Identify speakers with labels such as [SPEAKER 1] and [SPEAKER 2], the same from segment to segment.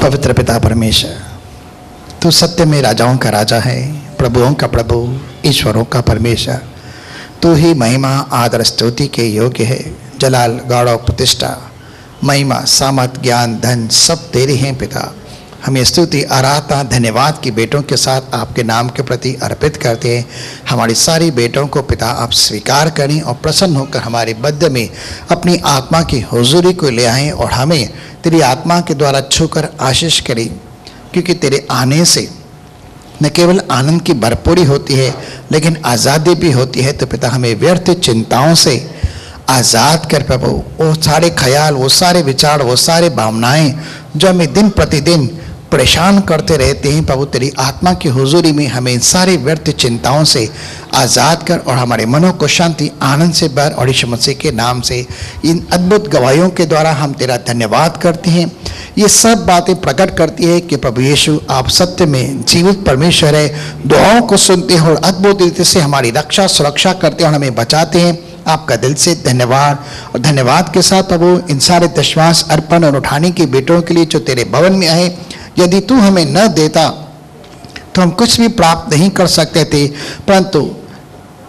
[SPEAKER 1] पवित्र पिता परमेश्वर, तू सत्य में राजाओं का राजा है, प्रभुओं का प्रभु, ईश्वरों का परमेश्वर। तू ही महिमा आदर स्तुति के योग्य है। जलाल, गौरव, प्रतिष्ठा, महिमा, सामर्थ, ज्ञान, धन सब तेरे हैं पिता। हमें स्तुति, आराधना, धन्यवाद की बेटों के साथ आपके नाम के प्रति अर्पित करते हैं। हमारी सारी बेटों को पिता आप स्वीकार करें और प्रसन्न होकर हमारे मध्य में अपनी आत्मा की हुजूरी को ले आएं और हमें तेरी आत्मा के द्वारा छूकर आशीष करें, क्योंकि तेरे आने से न केवल आनंद की भरपूरी होती है लेकिन आज़ादी भी होती है। तो पिता हमें व्यर्थ चिंताओं से आज़ाद कर प्रभु। वो सारे ख्याल, वो सारे विचार, वो सारे भावनाएं जो हमें दिन प्रतिदिन परेशान करते रहते हैं प्रभु, तेरी आत्मा की हुजूरी में हमें इन सारी व्यर्थ चिंताओं से आज़ाद कर और हमारे मनों को शांति, आनंद से भर। और यीशु मसीह के नाम से इन अद्भुत गवाहियों के द्वारा हम तेरा धन्यवाद करते हैं। ये सब बातें प्रकट करती है कि प्रभु यीशु आप सत्य में जीवित परमेश्वर है। दुआओं को सुनते हैं और अद्भुत रीति से हमारी रक्षा सुरक्षा करते हैं और हमें बचाते हैं। आपका दिल से धन्यवाद। और धन्यवाद के साथ प्रभु इन सारे दशवांश अर्पण और उठाने की बेटों के लिए जो तेरे भवन में आए, यदि तू हमें न देता तो हम कुछ भी प्राप्त नहीं कर सकते थे, परंतु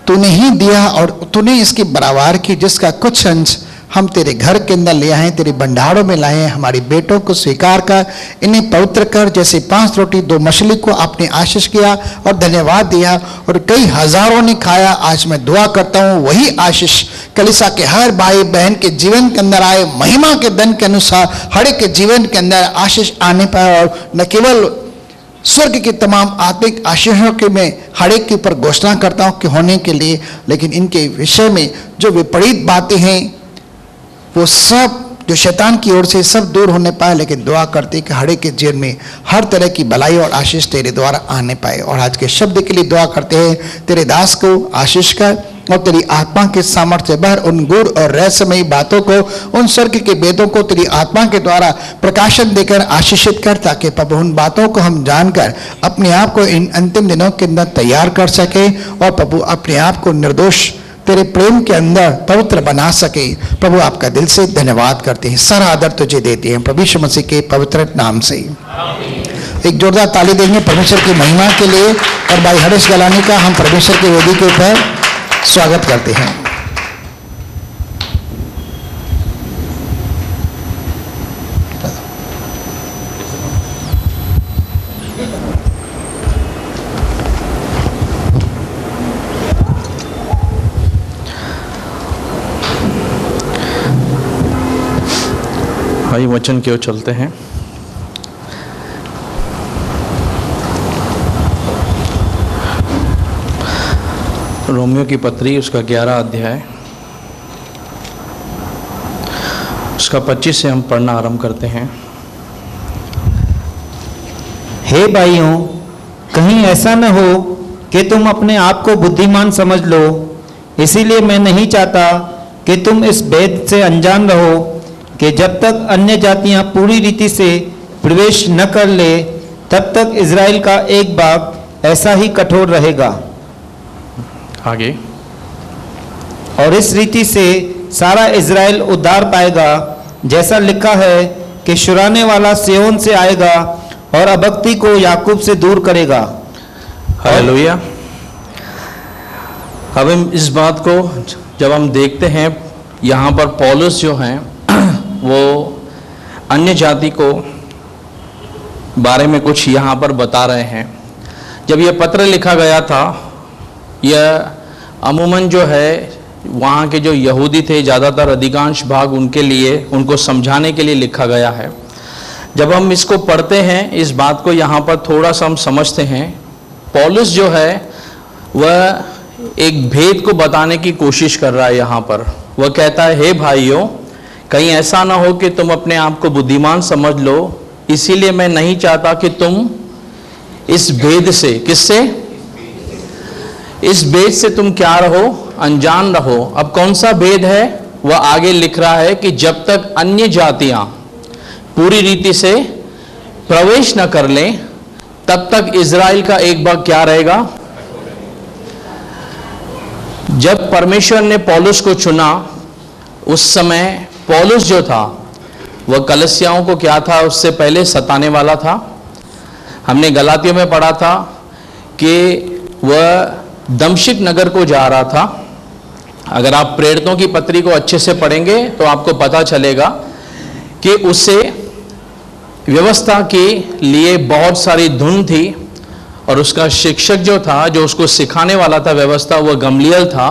[SPEAKER 1] तूने ही दिया और तूने इसकी बराबर की, जिसका कुछ अंश हम तेरे घर के अंदर ले आए, तेरे भंडारों में लाए हैं। हमारी बेटों को स्वीकार कर, इन्हें पवित्र कर। जैसे 5 रोटी 2 मछली को आपने आशीष किया और धन्यवाद दिया और कई हजारों ने खाया, आज मैं दुआ करता हूँ वही आशीष कलीसिया के हर भाई बहन के जीवन के अंदर आए। महिमा के धन के अनुसार हर एक के जीवन के अंदर आशीष आने पाए और न केवल स्वर्ग की तमाम आत्मिक आशीषों के मैं हर एक के ऊपर घोषणा करता हूँ कि होने के लिए, लेकिन इनके विषय में जो विपरीत बातें हैं वो सब जो शैतान की ओर से सब दूर होने पाए। लेकिन दुआ करते कि हर एक के जीवन में हर तरह की भलाई और आशीष तेरे द्वारा आने पाए। और आज के शब्द के लिए दुआ करते हैं, तेरे दास को आशीष कर और तेरी आत्मा के सामर्थ्य भर। उन गूढ़ और रहस्यमयी बातों को, उन स्वर्ग के वेदों को तेरी आत्मा के द्वारा प्रकाशन देकर आशीषित कर, ताकि प्रभु उन बातों को हम जानकर अपने आप को इन अंतिम दिनों के अंदर तैयार कर सके और प्रभु अपने आप को निर्दोष तेरे प्रेम के अंदर पवित्र बना सके। प्रभु आपका दिल से धन्यवाद करते हैं, सारा आदर तुझे देते हैं प्रभु यीशु मसीह के पवित्र नाम से। एक जोरदार ताली देंगे परमेश्वर की महिमा के लिए। और भाई हरीश गलानी का हम परमेश्वर की वेदी के ऊपर स्वागत करते हैं।
[SPEAKER 2] भाई वचन की ओर चलते हैं। रोमियो की पत्री उसका 11 अध्याय उसका 25 से हम पढ़ना आरंभ करते हैं।
[SPEAKER 3] हे भाइयों, कहीं ऐसा न हो कि तुम अपने आप को बुद्धिमान समझ लो। इसीलिए मैं नहीं चाहता कि तुम इस भेद से अनजान रहो कि जब तक अन्य जातियां पूरी रीति से प्रवेश न कर ले, तब तक इज़राइल का एक भाग ऐसा ही कठोर रहेगा।
[SPEAKER 2] आगे,
[SPEAKER 3] और इस रीति से सारा इज़राइल उद्धार पाएगा, जैसा लिखा है कि छुड़ाने वाला सिय्योन से आएगा और अभक्ति को याकूब से दूर करेगा।
[SPEAKER 2] हालेलुया। अब हम इस बात को जब हम देखते हैं, यहाँ पर पौलुस जो हैं वो अन्य जाति को बारे में कुछ यहाँ पर बता रहे हैं। जब यह पत्र लिखा गया था, यह अमूमन जो है वहाँ के जो यहूदी थे, ज़्यादातर अधिकांश भाग उनके लिए, उनको समझाने के लिए लिखा गया है। जब हम इसको पढ़ते हैं, इस बात को यहाँ पर थोड़ा सा हम समझते हैं, पौलुस जो है वह एक भेद को बताने की कोशिश कर रहा है। यहाँ पर वह कहता है, हे भाइयों, कहीं ऐसा ना हो कि तुम अपने आप को बुद्धिमान समझ लो। इसीलिए मैं नहीं चाहता कि तुम इस भेद से, किससे? इस भेद से तुम क्या रहो? अनजान रहो। अब कौन सा भेद है? वह आगे लिख रहा है कि जब तक अन्य जातियां पूरी रीति से प्रवेश न कर लें, तब तक इज़राइल का एक भाग क्या रहेगा? जब परमेश्वर ने पौलुस को चुना, उस समय पौलुस जो था वह कलीसियाओं को क्या था, उससे पहले सताने वाला था। हमने गलातियों में पढ़ा था कि वह दमिश्क नगर को जा रहा था। अगर आप प्रेरितों की पत्री को अच्छे से पढ़ेंगे तो आपको पता चलेगा कि उसे व्यवस्था के लिए बहुत सारी धुन थी, और उसका शिक्षक जो था, जो उसको सिखाने वाला था व्यवस्था, वह गमलीएल था।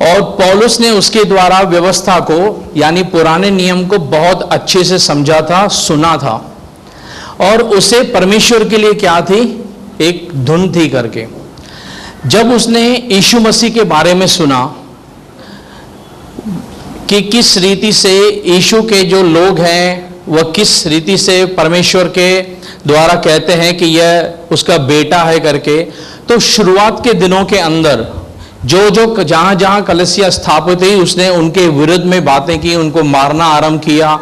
[SPEAKER 2] और पौलुस ने उसके द्वारा व्यवस्था को यानी पुराने नियम को बहुत अच्छे से समझा था, सुना था, और उसे परमेश्वर के लिए क्या थी, एक धुन थी करके। जब उसने यीशु मसीह के बारे में सुना कि किस रीति से यीशु के जो लोग हैं वह किस रीति से परमेश्वर के द्वारा कहते हैं कि यह उसका बेटा है करके, तो शुरुआत के दिनों के अंदर जो जहां जहां कलीसिया स्थापित हुई, उसने उनके विरुद्ध में बातें की, उनको मारना आरंभ किया,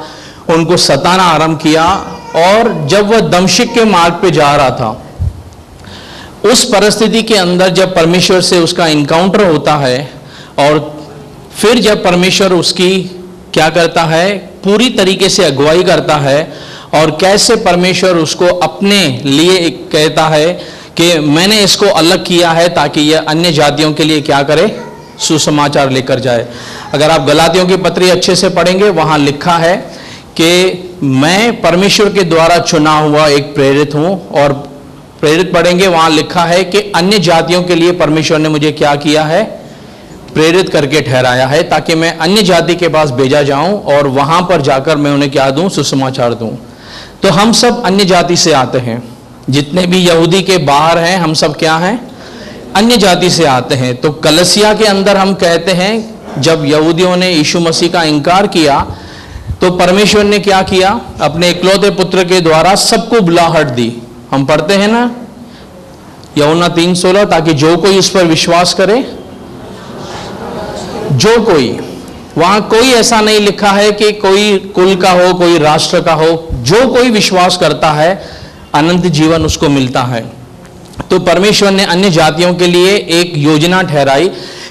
[SPEAKER 2] उनको सताना आरंभ किया। और जब वह दमिश्क के मार्ग पे जा रहा था, उस परिस्थिति के अंदर जब परमेश्वर से उसका इनकाउंटर होता है, और फिर जब परमेश्वर उसकी क्या करता है, पूरी तरीके से अगुवाई करता है, और कैसे परमेश्वर उसको अपने लिए कहता है कि मैंने इसको अलग किया है ताकि यह अन्य जातियों के लिए क्या करे, सुसमाचार लेकर जाए। अगर आप गलातियों की पत्री अच्छे से पढ़ेंगे, वहां लिखा है कि मैं परमेश्वर के द्वारा चुना हुआ एक प्रेरित हूं, और प्रेरित पढ़ेंगे वहां लिखा है कि अन्य जातियों के लिए परमेश्वर ने मुझे क्या किया है, प्रेरित करके ठहराया है, ताकि मैं अन्य जाति के पास भेजा जाऊं और वहां पर जाकर मैं उन्हें क्या दूं, सुसमाचार दूं। तो हम सब अन्य जाति से आते हैं, जितने भी यहूदी के बाहर हैं, हम सब क्या हैं, अन्य जाति से आते हैं। तो कलीसिया के अंदर हम कहते हैं, जब यहूदियों ने यीशु मसीह का इनकार किया, तो परमेश्वर ने क्या किया, अपने इकलौते पुत्र के द्वारा सबको बुलाहट दी। हम पढ़ते हैं ना यूहन्ना 3:16, ताकि जो कोई उस पर विश्वास करे, जो कोई, वहां कोई ऐसा नहीं लिखा है कि कोई कुल का हो, कोई राष्ट्र का हो, जो कोई विश्वास करता है अनंत जीवन उसको मिलता है। तो परमेश्वर ने अन्य जातियों के लिए एक योजना ठहराई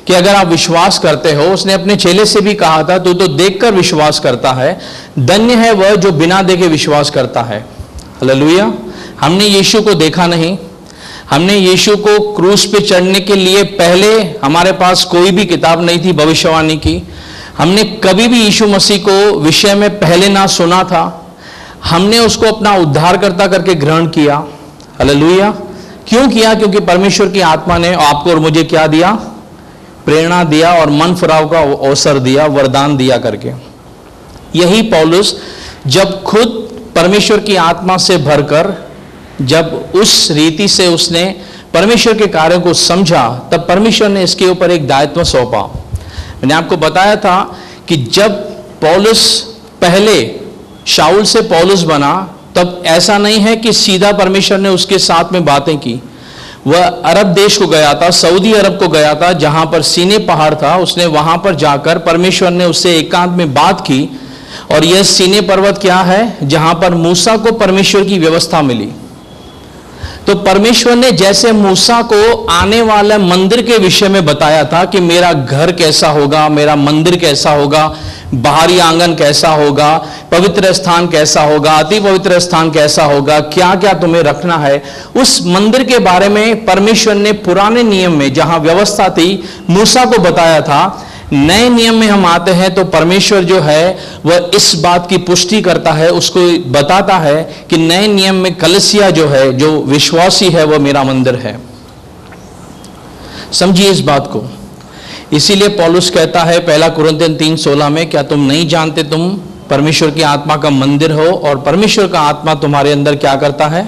[SPEAKER 2] कि अगर आप विश्वास करते हो, उसने अपने चेले से भी कहा था, तू तो देखकर विश्वास करता है, धन्य है वह जो बिना देखे विश्वास करता है। हालेलुया। हमने यीशु को देखा नहीं, हमने यीशु को क्रूस पे चढ़ने के लिए पहले हमारे पास कोई भी किताब नहीं थी भविष्यवाणी की, हमने कभी भी यीशु मसीह को विषय में पहले ना सुना था, हमने उसको अपना उद्धारकर्ता करके ग्रहण किया। हालेलुया। क्यों किया? क्योंकि परमेश्वर की आत्मा ने आपको और मुझे क्या दिया, प्रेरणा दिया और मन फिराव का अवसर दिया, वरदान दिया करके। यही पौलुस जब खुद परमेश्वर की आत्मा से भरकर जब उस रीति से उसने परमेश्वर के कार्यों को समझा, तब परमेश्वर ने इसके ऊपर एक दायित्व सौंपा। मैंने आपको बताया था कि जब पौलुस पहले शाऊल से पौलुस बना, तब ऐसा नहीं है कि सीधा परमेश्वर ने उसके साथ में बातें की। वह अरब देश को गया था, सऊदी अरब को गया था, जहां पर सीने पहाड़ था। उसने वहां पर जाकर परमेश्वर ने उससे एकांत में बात की, और यह सीने पर्वत क्या है, जहां पर मूसा को परमेश्वर की व्यवस्था मिली। तो परमेश्वर ने जैसे मूसा को आने वाला मंदिर के विषय में बताया था कि मेरा घर कैसा होगा, मेरा मंदिर कैसा होगा, बाहरी आंगन कैसा होगा, पवित्र स्थान कैसा होगा, अति पवित्र स्थान कैसा होगा, क्या क्या तुम्हें रखना है, उस मंदिर के बारे में परमेश्वर ने पुराने नियम में जहां व्यवस्था थी मूसा को बताया था। नए नियम में हम आते हैं तो परमेश्वर जो है वह इस बात की पुष्टि करता है, उसको बताता है कि नए नियम में कलीसिया जो है, जो विश्वासी है, वह मेरा मंदिर है। समझिए इस बात को। इसीलिए पौलुस कहता है 1 कुरिन्थियों 3:16 में, क्या तुम नहीं जानते तुम परमेश्वर की आत्मा का मंदिर हो और परमेश्वर का आत्मा तुम्हारे अंदर क्या करता है,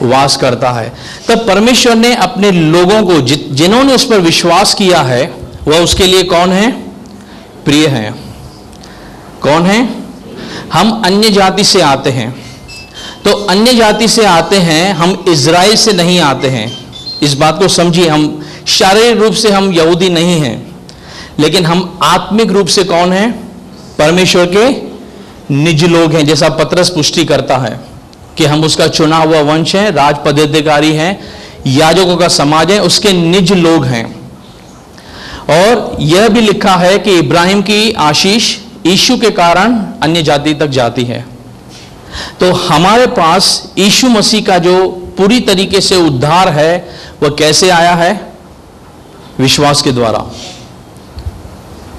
[SPEAKER 2] वास करता है। तब परमेश्वर ने अपने लोगों को जिन्होंने उस पर विश्वास किया है, वह उसके लिए कौन है, प्रिय है। कौन है? हम अन्य जाति से आते हैं। तो अन्य जाति से आते हैं, हम इज़राइल से नहीं आते हैं। इस बात को समझिए, हम शारीरिक रूप से हम यहूदी नहीं हैं, लेकिन हम आत्मिक रूप से कौन है, परमेश्वर के निज लोग हैं। जैसा पतरस पुष्टि करता है कि हम उसका चुना हुआ वंश है, राज पदाधिकारी हैं, याजकों का समाज है, उसके निज लोग हैं। और यह भी लिखा है कि इब्राहिम की आशीष यीशु के कारण अन्य जाति तक जाती है। तो हमारे पास यीशु मसीह का जो पूरी तरीके से उद्धार है वह कैसे आया है? विश्वास के द्वारा।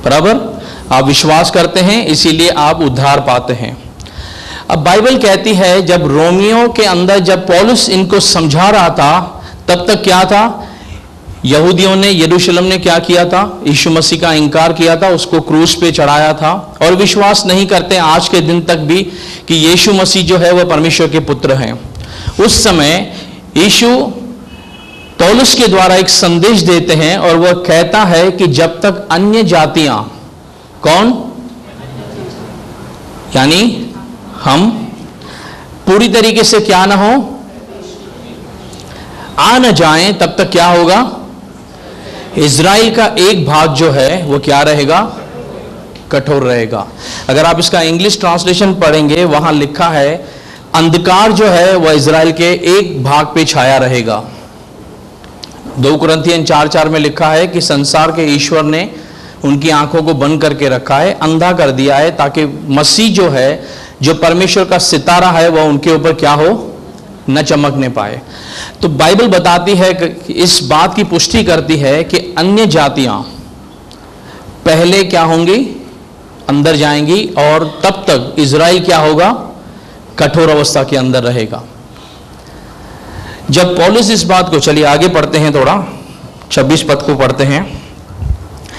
[SPEAKER 2] बराबर, आप विश्वास करते हैं इसीलिए आप उद्धार पाते हैं। अब बाइबल कहती है जब रोमियो के अंदर जब पौलुस इनको समझा रहा था तब तक क्या था? यहूदियों ने, यरूशलेम ने क्या किया था? यीशु मसीह का इनकार किया था, उसको क्रूस पे चढ़ाया था और विश्वास नहीं करते आज के दिन तक भी कि यीशु मसीह जो है वह परमेश्वर के पुत्र हैं। उस समय यीशु पौलुस के द्वारा एक संदेश देते हैं और वह कहता है कि जब तक अन्य जातियां, कौन? यानी हम पूरी तरीके से क्या ना हो, आ न जाएं, तब तक क्या होगा? इज़राइल का एक भाग जो है वो क्या रहेगा? कठोर रहेगा। अगर आप इसका इंग्लिश ट्रांसलेशन पढ़ेंगे वहां लिखा है अंधकार जो है वह इज़राइल के एक भाग पे छाया रहेगा। 2 कुरिन्थियन 4:4 में लिखा है कि संसार के ईश्वर ने उनकी आंखों को बंद करके रखा है, अंधा कर दिया है, ताकि मसीह जो है, जो परमेश्वर का सितारा है, वह उनके ऊपर क्या हो? न चमकने पाए। तो बाइबल बताती है कि इस बात की पुष्टि करती है कि अन्य जातियां पहले क्या होंगी? अंदर जाएंगी और तब तक इज़राइल क्या होगा? कठोर अवस्था के अंदर रहेगा। जब पौलुस इस बात को, चलिए आगे पढ़ते हैं, थोड़ा 26 पद को पढ़ते हैं।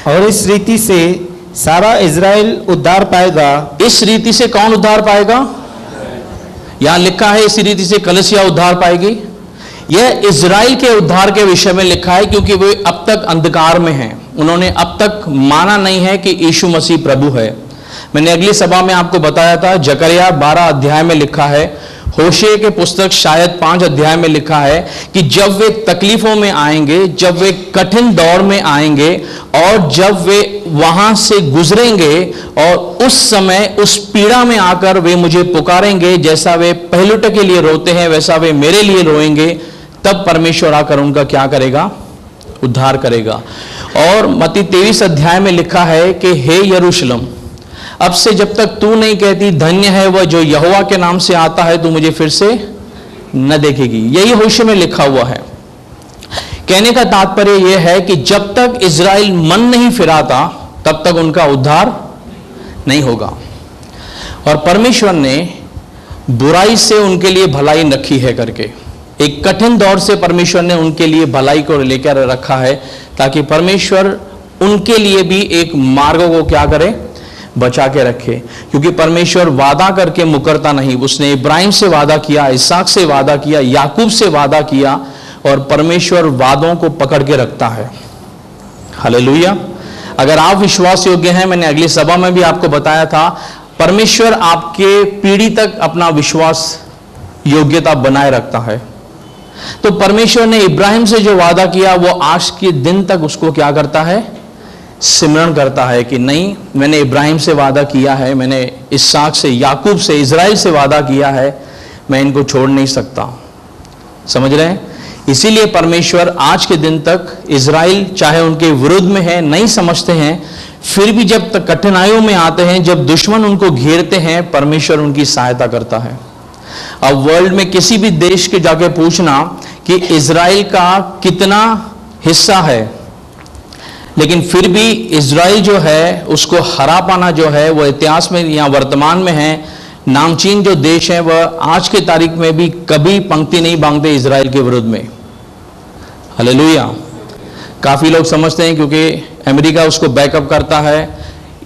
[SPEAKER 3] और इस रीति से सारा इज़राइल उद्धार पाएगा।
[SPEAKER 2] इस रीति से कौन उद्धार पाएगा? यहां लिखा है इसी रीति से कलीसिया उद्धार पाएगी। यह इज़राइल के उद्धार के विषय में लिखा है क्योंकि वे अब तक अंधकार में हैं। उन्होंने अब तक माना नहीं है कि यीशु मसीह प्रभु है। मैंने अगली सभा में आपको बताया था, जकरिया 12 अध्याय में लिखा है, होशे के पुस्तक शायद 5 अध्याय में लिखा है कि जब वे तकलीफों में आएंगे, जब वे कठिन दौर में आएंगे और जब वे वहां से गुजरेंगे और उस समय उस पीड़ा में आकर वे मुझे पुकारेंगे, जैसा वे पहलुटे के लिए रोते हैं वैसा वे मेरे लिए रोएंगे, तब परमेश्वर आकर उनका क्या करेगा? उद्धार करेगा। और मत्ती 23 अध्याय में लिखा है कि हे यरूशलेम, अब से जब तक तू नहीं कहती धन्य है वह जो यहोवा के नाम से आता है, तू मुझे फिर से न देखेगी। यही होशे में लिखा हुआ है। कहने का तात्पर्य यह है कि जब तक इज़राइल मन नहीं फिराता तब तक उनका उद्धार नहीं होगा। और परमेश्वर ने बुराई से उनके लिए भलाई रखी है करके, एक कठिन दौर से परमेश्वर ने उनके लिए भलाई को लेकर रखा है, ताकि परमेश्वर उनके लिए भी एक मार्ग को क्या करे? बचा के रखे। क्योंकि परमेश्वर वादा करके मुकरता नहीं। उसने इब्राहिम से वादा किया, इसहाक से वादा किया, याकूब से वादा किया, और परमेश्वर वादों को पकड़ के रखता है। हालेलुया। अगर आप विश्वास योग्य हैं, मैंने अगली सभा में भी आपको बताया था, परमेश्वर आपके पीढ़ी तक अपना विश्वास योग्यता बनाए रखता है। तो परमेश्वर ने इब्राहिम से जो वादा किया वो आज के दिन तक उसको क्या करता है? सिमरण करता है कि नहीं, मैंने इब्राहिम से वादा किया है, मैंने इसहाक से, याकूब से, इज़राइल से वादा किया है, मैं इनको छोड़ नहीं सकता। समझ रहे हैं? इसीलिए परमेश्वर आज के दिन तक इज़राइल चाहे उनके विरुद्ध में है, नहीं समझते हैं, फिर भी जब तक कठिनाइयों में आते हैं, जब दुश्मन उनको घेरते हैं, परमेश्वर उनकी सहायता करता है। अब वर्ल्ड में किसी भी देश के जाके पूछना कि इज़राइल का कितना हिस्सा है, लेकिन फिर भी इज़राइल जो है उसको हरा पाना जो है वो इतिहास में या वर्तमान में है। नामचीन जो देश है वह आज के तारीख में भी कभी पंक्ति नहीं बांधते इज़राइल के विरुद्ध में। हालेलुया। काफ़ी लोग समझते हैं क्योंकि अमेरिका उसको बैकअप करता है,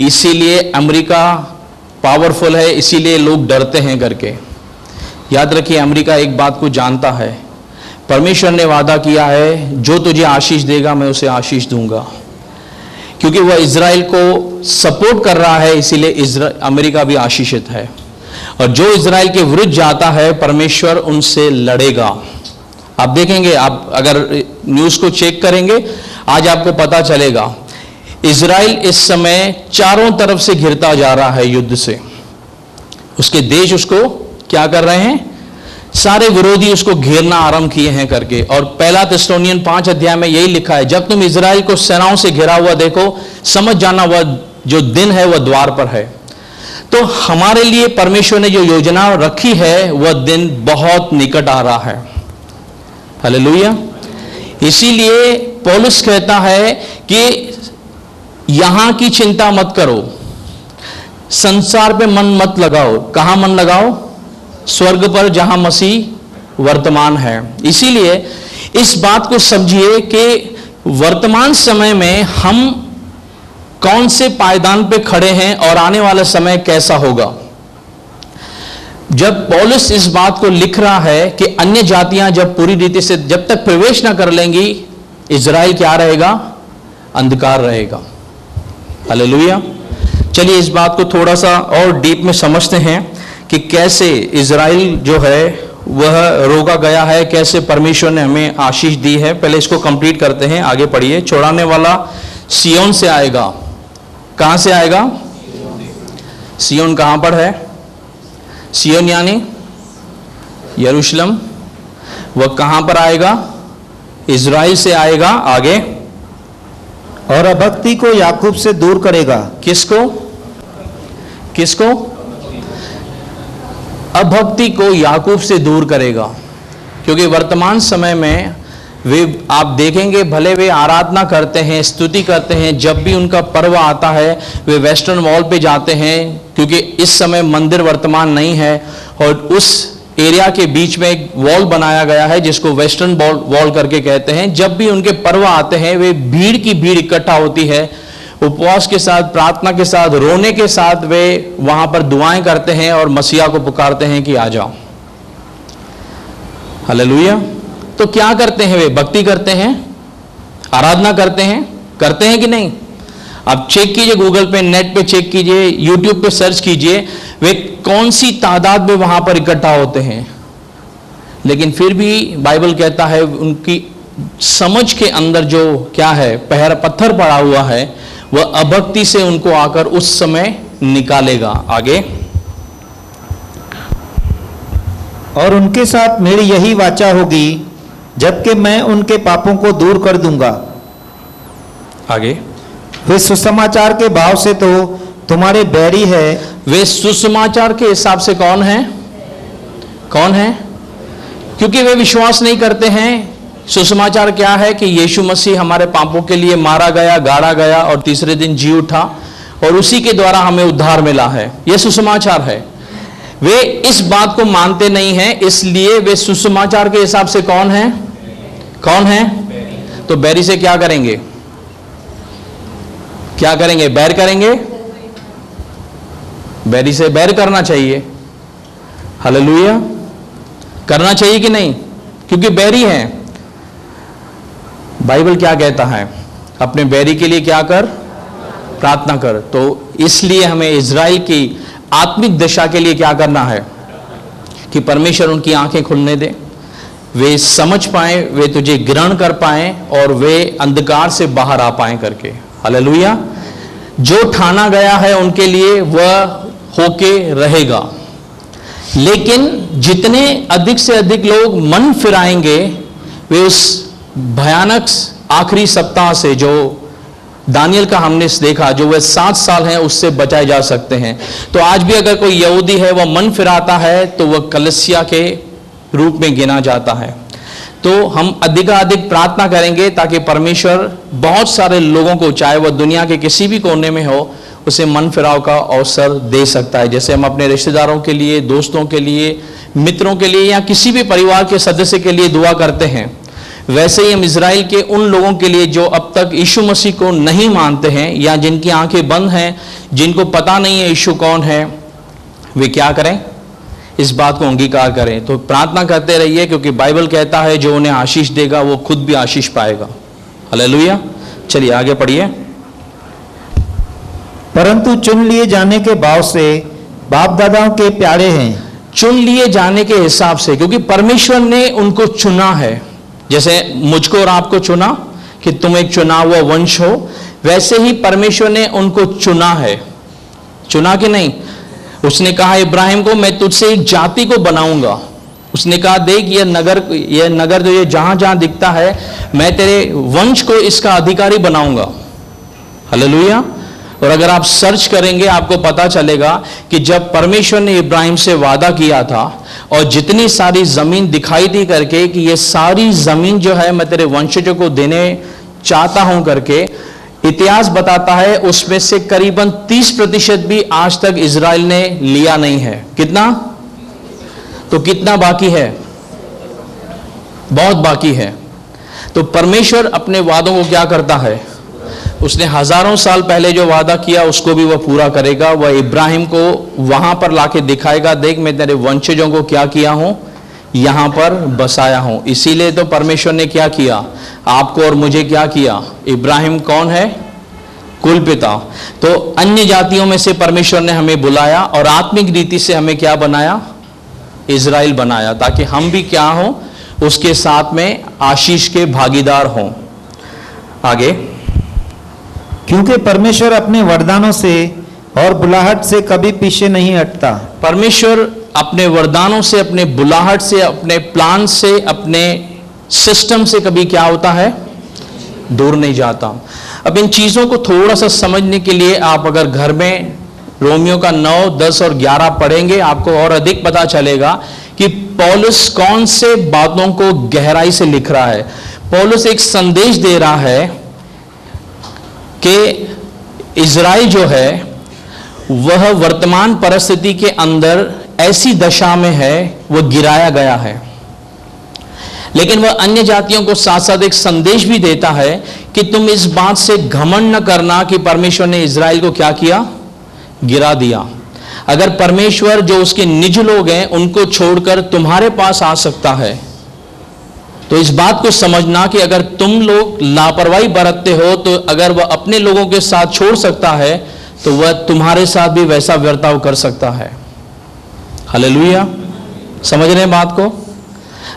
[SPEAKER 2] इसीलिए अमेरिका पावरफुल है, इसीलिए लोग डरते हैं करके। याद रखिए, अमेरिका एक बात को जानता है, परमेश्वर ने वादा किया है जो तुझे आशीष देगा मैं उसे आशीष दूंगा। क्योंकि वह इज़राइल को सपोर्ट कर रहा है, इसीलिए अमेरिका भी आशीषित है। और जो इज़राइल के विरुद्ध जाता है, परमेश्वर उनसे लड़ेगा। आप देखेंगे, आप अगर न्यूज़ को चेक करेंगे, आज आपको पता चलेगा इज़राइल इस समय चारों तरफ से घिरता जा रहा है युद्ध से। उसके देश उसको क्या कर रहे हैं? सारे विरोधी उसको घेरना आरंभ किए हैं करके। और पहला थिस्सलुनीयन 5 अध्याय में यही लिखा है, जब तुम इज़राइल को सेनाओं से घिरा हुआ देखो, समझ जाना वह जो दिन है वह द्वार पर है। तो हमारे लिए परमेश्वर ने जो योजना रखी है वह दिन बहुत निकट आ रहा है। हालेलुया। इसीलिए पौलुस कहता है कि यहां की चिंता मत करो, संसार पे मन मत लगाओ। कहां मन लगाओ? स्वर्ग पर, जहां मसीह वर्तमान है। इसीलिए इस बात को समझिए कि वर्तमान समय में हम कौन से पायदान पे खड़े हैं और आने वाला समय कैसा होगा। जब पौलुस इस बात को लिख रहा है कि अन्य जातियां जब पूरी रीति से जब तक प्रवेश ना कर लेंगी, इजराइल क्या रहेगा? अंधकार रहेगा। हालेलुया। चलिए इस बात को थोड़ा सा और डीप में समझते हैं कि कैसे इजराइल जो है वह रोका गया है, कैसे परमेश्वर ने हमें आशीष दी है। पहले इसको कंप्लीट करते हैं, आगे पढ़िए। छुड़ाने वाला सियोन से आएगा। कहां से आएगा? सियोन कहां पर है? सियोन यानी यरूशलेम। वह कहां पर आएगा? इजराइल से आएगा। आगे,
[SPEAKER 3] और अभक्ति को याकूब से दूर करेगा।
[SPEAKER 2] किसको? किसको? अभक्ति को याकूब से दूर करेगा। क्योंकि वर्तमान समय में वे, आप देखेंगे, भले वे आराधना करते हैं, स्तुति करते हैं, जब भी उनका पर्व आता है वे वेस्टर्न वॉल पे जाते हैं, क्योंकि इस समय मंदिर वर्तमान नहीं है और उस एरिया के बीच में एक वॉल बनाया गया है जिसको वेस्टर्न वॉल करके कहते हैं। जब भी उनके पर्व आते हैं वे भीड़ की भीड़ इकट्ठा होती है, उपवास के साथ, प्रार्थना के साथ, रोने के साथ वे वहां पर दुआएं करते हैं और मसीहा को पुकारते हैं कि आ जाओ। हालेलुया। तो क्या करते हैं वे? भक्ति करते हैं, आराधना करते हैं कि नहीं? आप चेक कीजिए, गूगल पे, नेट पे चेक कीजिए, यूट्यूब पे सर्च कीजिए, वे कौन सी तादाद में वहां पर इकट्ठा होते हैं। लेकिन फिर भी बाइबल कहता है उनकी समझ के अंदर जो क्या है, पत्थर पड़ा हुआ है, वह अभक्ति से उनको आकर उस समय निकालेगा। आगे,
[SPEAKER 3] और उनके साथ मेरी यही वाचा होगी, जबकि मैं उनके पापों को दूर कर दूंगा।
[SPEAKER 2] आगे,
[SPEAKER 3] वे सुसमाचार के भाव से तो तुम्हारे बैरी है।
[SPEAKER 2] वे सुसमाचार के हिसाब से कौन है? कौन है? क्योंकि वे विश्वास नहीं करते हैं। सुसमाचार क्या है? कि यीशु मसीह हमारे पापों के लिए मारा गया, गाड़ा गया और तीसरे दिन जी उठा और उसी के द्वारा हमें उद्धार मिला है। यह सुसमाचार है। वे इस बात को मानते नहीं हैं, इसलिए वे सुसमाचार के हिसाब से कौन है? कौन है? तो बैरी से क्या करेंगे? क्या करेंगे? बैर करेंगे। बैरी से बैर करना चाहिए। हालेलुया। करना चाहिए कि नहीं? क्योंकि बैरी है। बाइबल क्या कहता है? अपने बैरी के लिए क्या कर? प्रार्थना कर। तो इसलिए हमें इजराइल की आत्मिक दशा के लिए क्या करना है? कि परमेश्वर उनकी आंखें खुलने दे, वे समझ पाए, वे तुझे ग्रहण कर पाए और वे अंधकार से बाहर आ पाए करके। हालेलुया। जो ठाना गया है उनके लिए वह होके रहेगा। लेकिन जितने अधिक से अधिक लोग मन फिराएंगे, वे उस भयानक आखिरी सप्ताह से, जो दानियल का हमने देखा, जो वह 7 साल है, उससे बचाए जा सकते हैं। तो आज भी अगर कोई यहूदी है वह मन फिराता है तो वह कलीसिया के रूप में गिना जाता है। तो हम अधिकाधिक प्रार्थना करेंगे ताकि परमेश्वर बहुत सारे लोगों को, चाहे वह दुनिया के किसी भी कोने में हो, उसे मन फिराव का अवसर दे सकता है। जैसे हम अपने रिश्तेदारों के लिए, दोस्तों के लिए, मित्रों के लिए या किसी भी परिवार के सदस्य के लिए दुआ करते हैं, वैसे ही हम इजराइल के उन लोगों के लिए जो अब तक यीशु मसीह को नहीं मानते हैं या जिनकी आंखें बंद हैं, जिनको पता नहीं है यीशु कौन है, वे क्या करें? इस बात को अंगीकार करें। तो प्रार्थना करते रहिए, क्योंकि बाइबल कहता है जो उन्हें आशीष देगा वो खुद भी आशीष पाएगा। हालेलुया। चलिए आगे पढ़िए।
[SPEAKER 3] परंतु चुन लिए जाने के भाव से बाप दादाओं के प्यारे हैं।
[SPEAKER 2] चुन लिए जाने के हिसाब से, क्योंकि परमेश्वर ने उनको चुना है। जैसे मुझको और आपको चुना कि तुम एक चुना हुआ वंश हो, वैसे ही परमेश्वर ने उनको चुना है। चुना कि नहीं? उसने कहा इब्राहिम को, मैं तुझसे एक जाति को बनाऊंगा। उसने कहा देख ये नगर जो ये जहां जहां दिखता है, मैं तेरे वंश को इसका अधिकारी बनाऊंगा। हालेलुया। और अगर आप सर्च करेंगे आपको पता चलेगा कि जब परमेश्वर ने इब्राहिम से वादा किया था और जितनी सारी जमीन दिखाई दी करके कि ये सारी जमीन जो है मैं तेरे वंशजों को देने चाहता हूं करके, इतिहास बताता है उसमें से करीबन 30% भी आज तक इजराइल ने लिया नहीं है। कितना? तो कितना बाकी है? बहुत बाकी है। तो परमेश्वर अपने वादों को क्या करता है? उसने हजारों साल पहले जो वादा किया उसको भी वह पूरा करेगा। वह इब्राहिम को वहां पर लाके दिखाएगा, देख मैं तेरे वंशजों को क्या किया हूं, यहां पर बसाया हूं। इसीलिए तो परमेश्वर ने क्या किया, आपको और मुझे क्या किया? इब्राहिम कौन है? कुलपिता। तो अन्य जातियों में से परमेश्वर ने हमें बुलाया और आत्मिक रीति से हमें क्या बनाया? इजराइल बनाया, ताकि हम भी क्या हों, उसके साथ में आशीष के भागीदार हों। आगे,
[SPEAKER 3] क्योंकि परमेश्वर अपने वरदानों से और बुलाहट से कभी पीछे नहीं हटता।
[SPEAKER 2] परमेश्वर अपने वरदानों से, अपने बुलाहट से, अपने प्लान से, अपने सिस्टम से कभी क्या होता है? दूर नहीं जाता। अब इन चीजों को थोड़ा सा समझने के लिए आप अगर घर में रोमियो का 9, 10 और 11 पढ़ेंगे आपको और अधिक पता चलेगा कि पौलुस कौन से बातों को गहराई से लिख रहा है। पौलुस एक संदेश दे रहा है कि इजराइल जो है वह वर्तमान परिस्थिति के अंदर ऐसी दशा में है, वह गिराया गया है। लेकिन वह अन्य जातियों को साथ साथ एक संदेश भी देता है कि तुम इस बात से घमंड न करना कि परमेश्वर ने इजराइल को क्या किया? गिरा दिया। अगर परमेश्वर जो उसके निज लोग हैं उनको छोड़कर तुम्हारे पास आ सकता है, तो इस बात को समझना कि अगर तुम लोग लापरवाही बरतते हो तो अगर वह अपने लोगों के साथ छोड़ सकता है तो वह तुम्हारे साथ भी वैसा बर्ताव कर सकता है। हालेलुया। समझ रहे हैं बात को?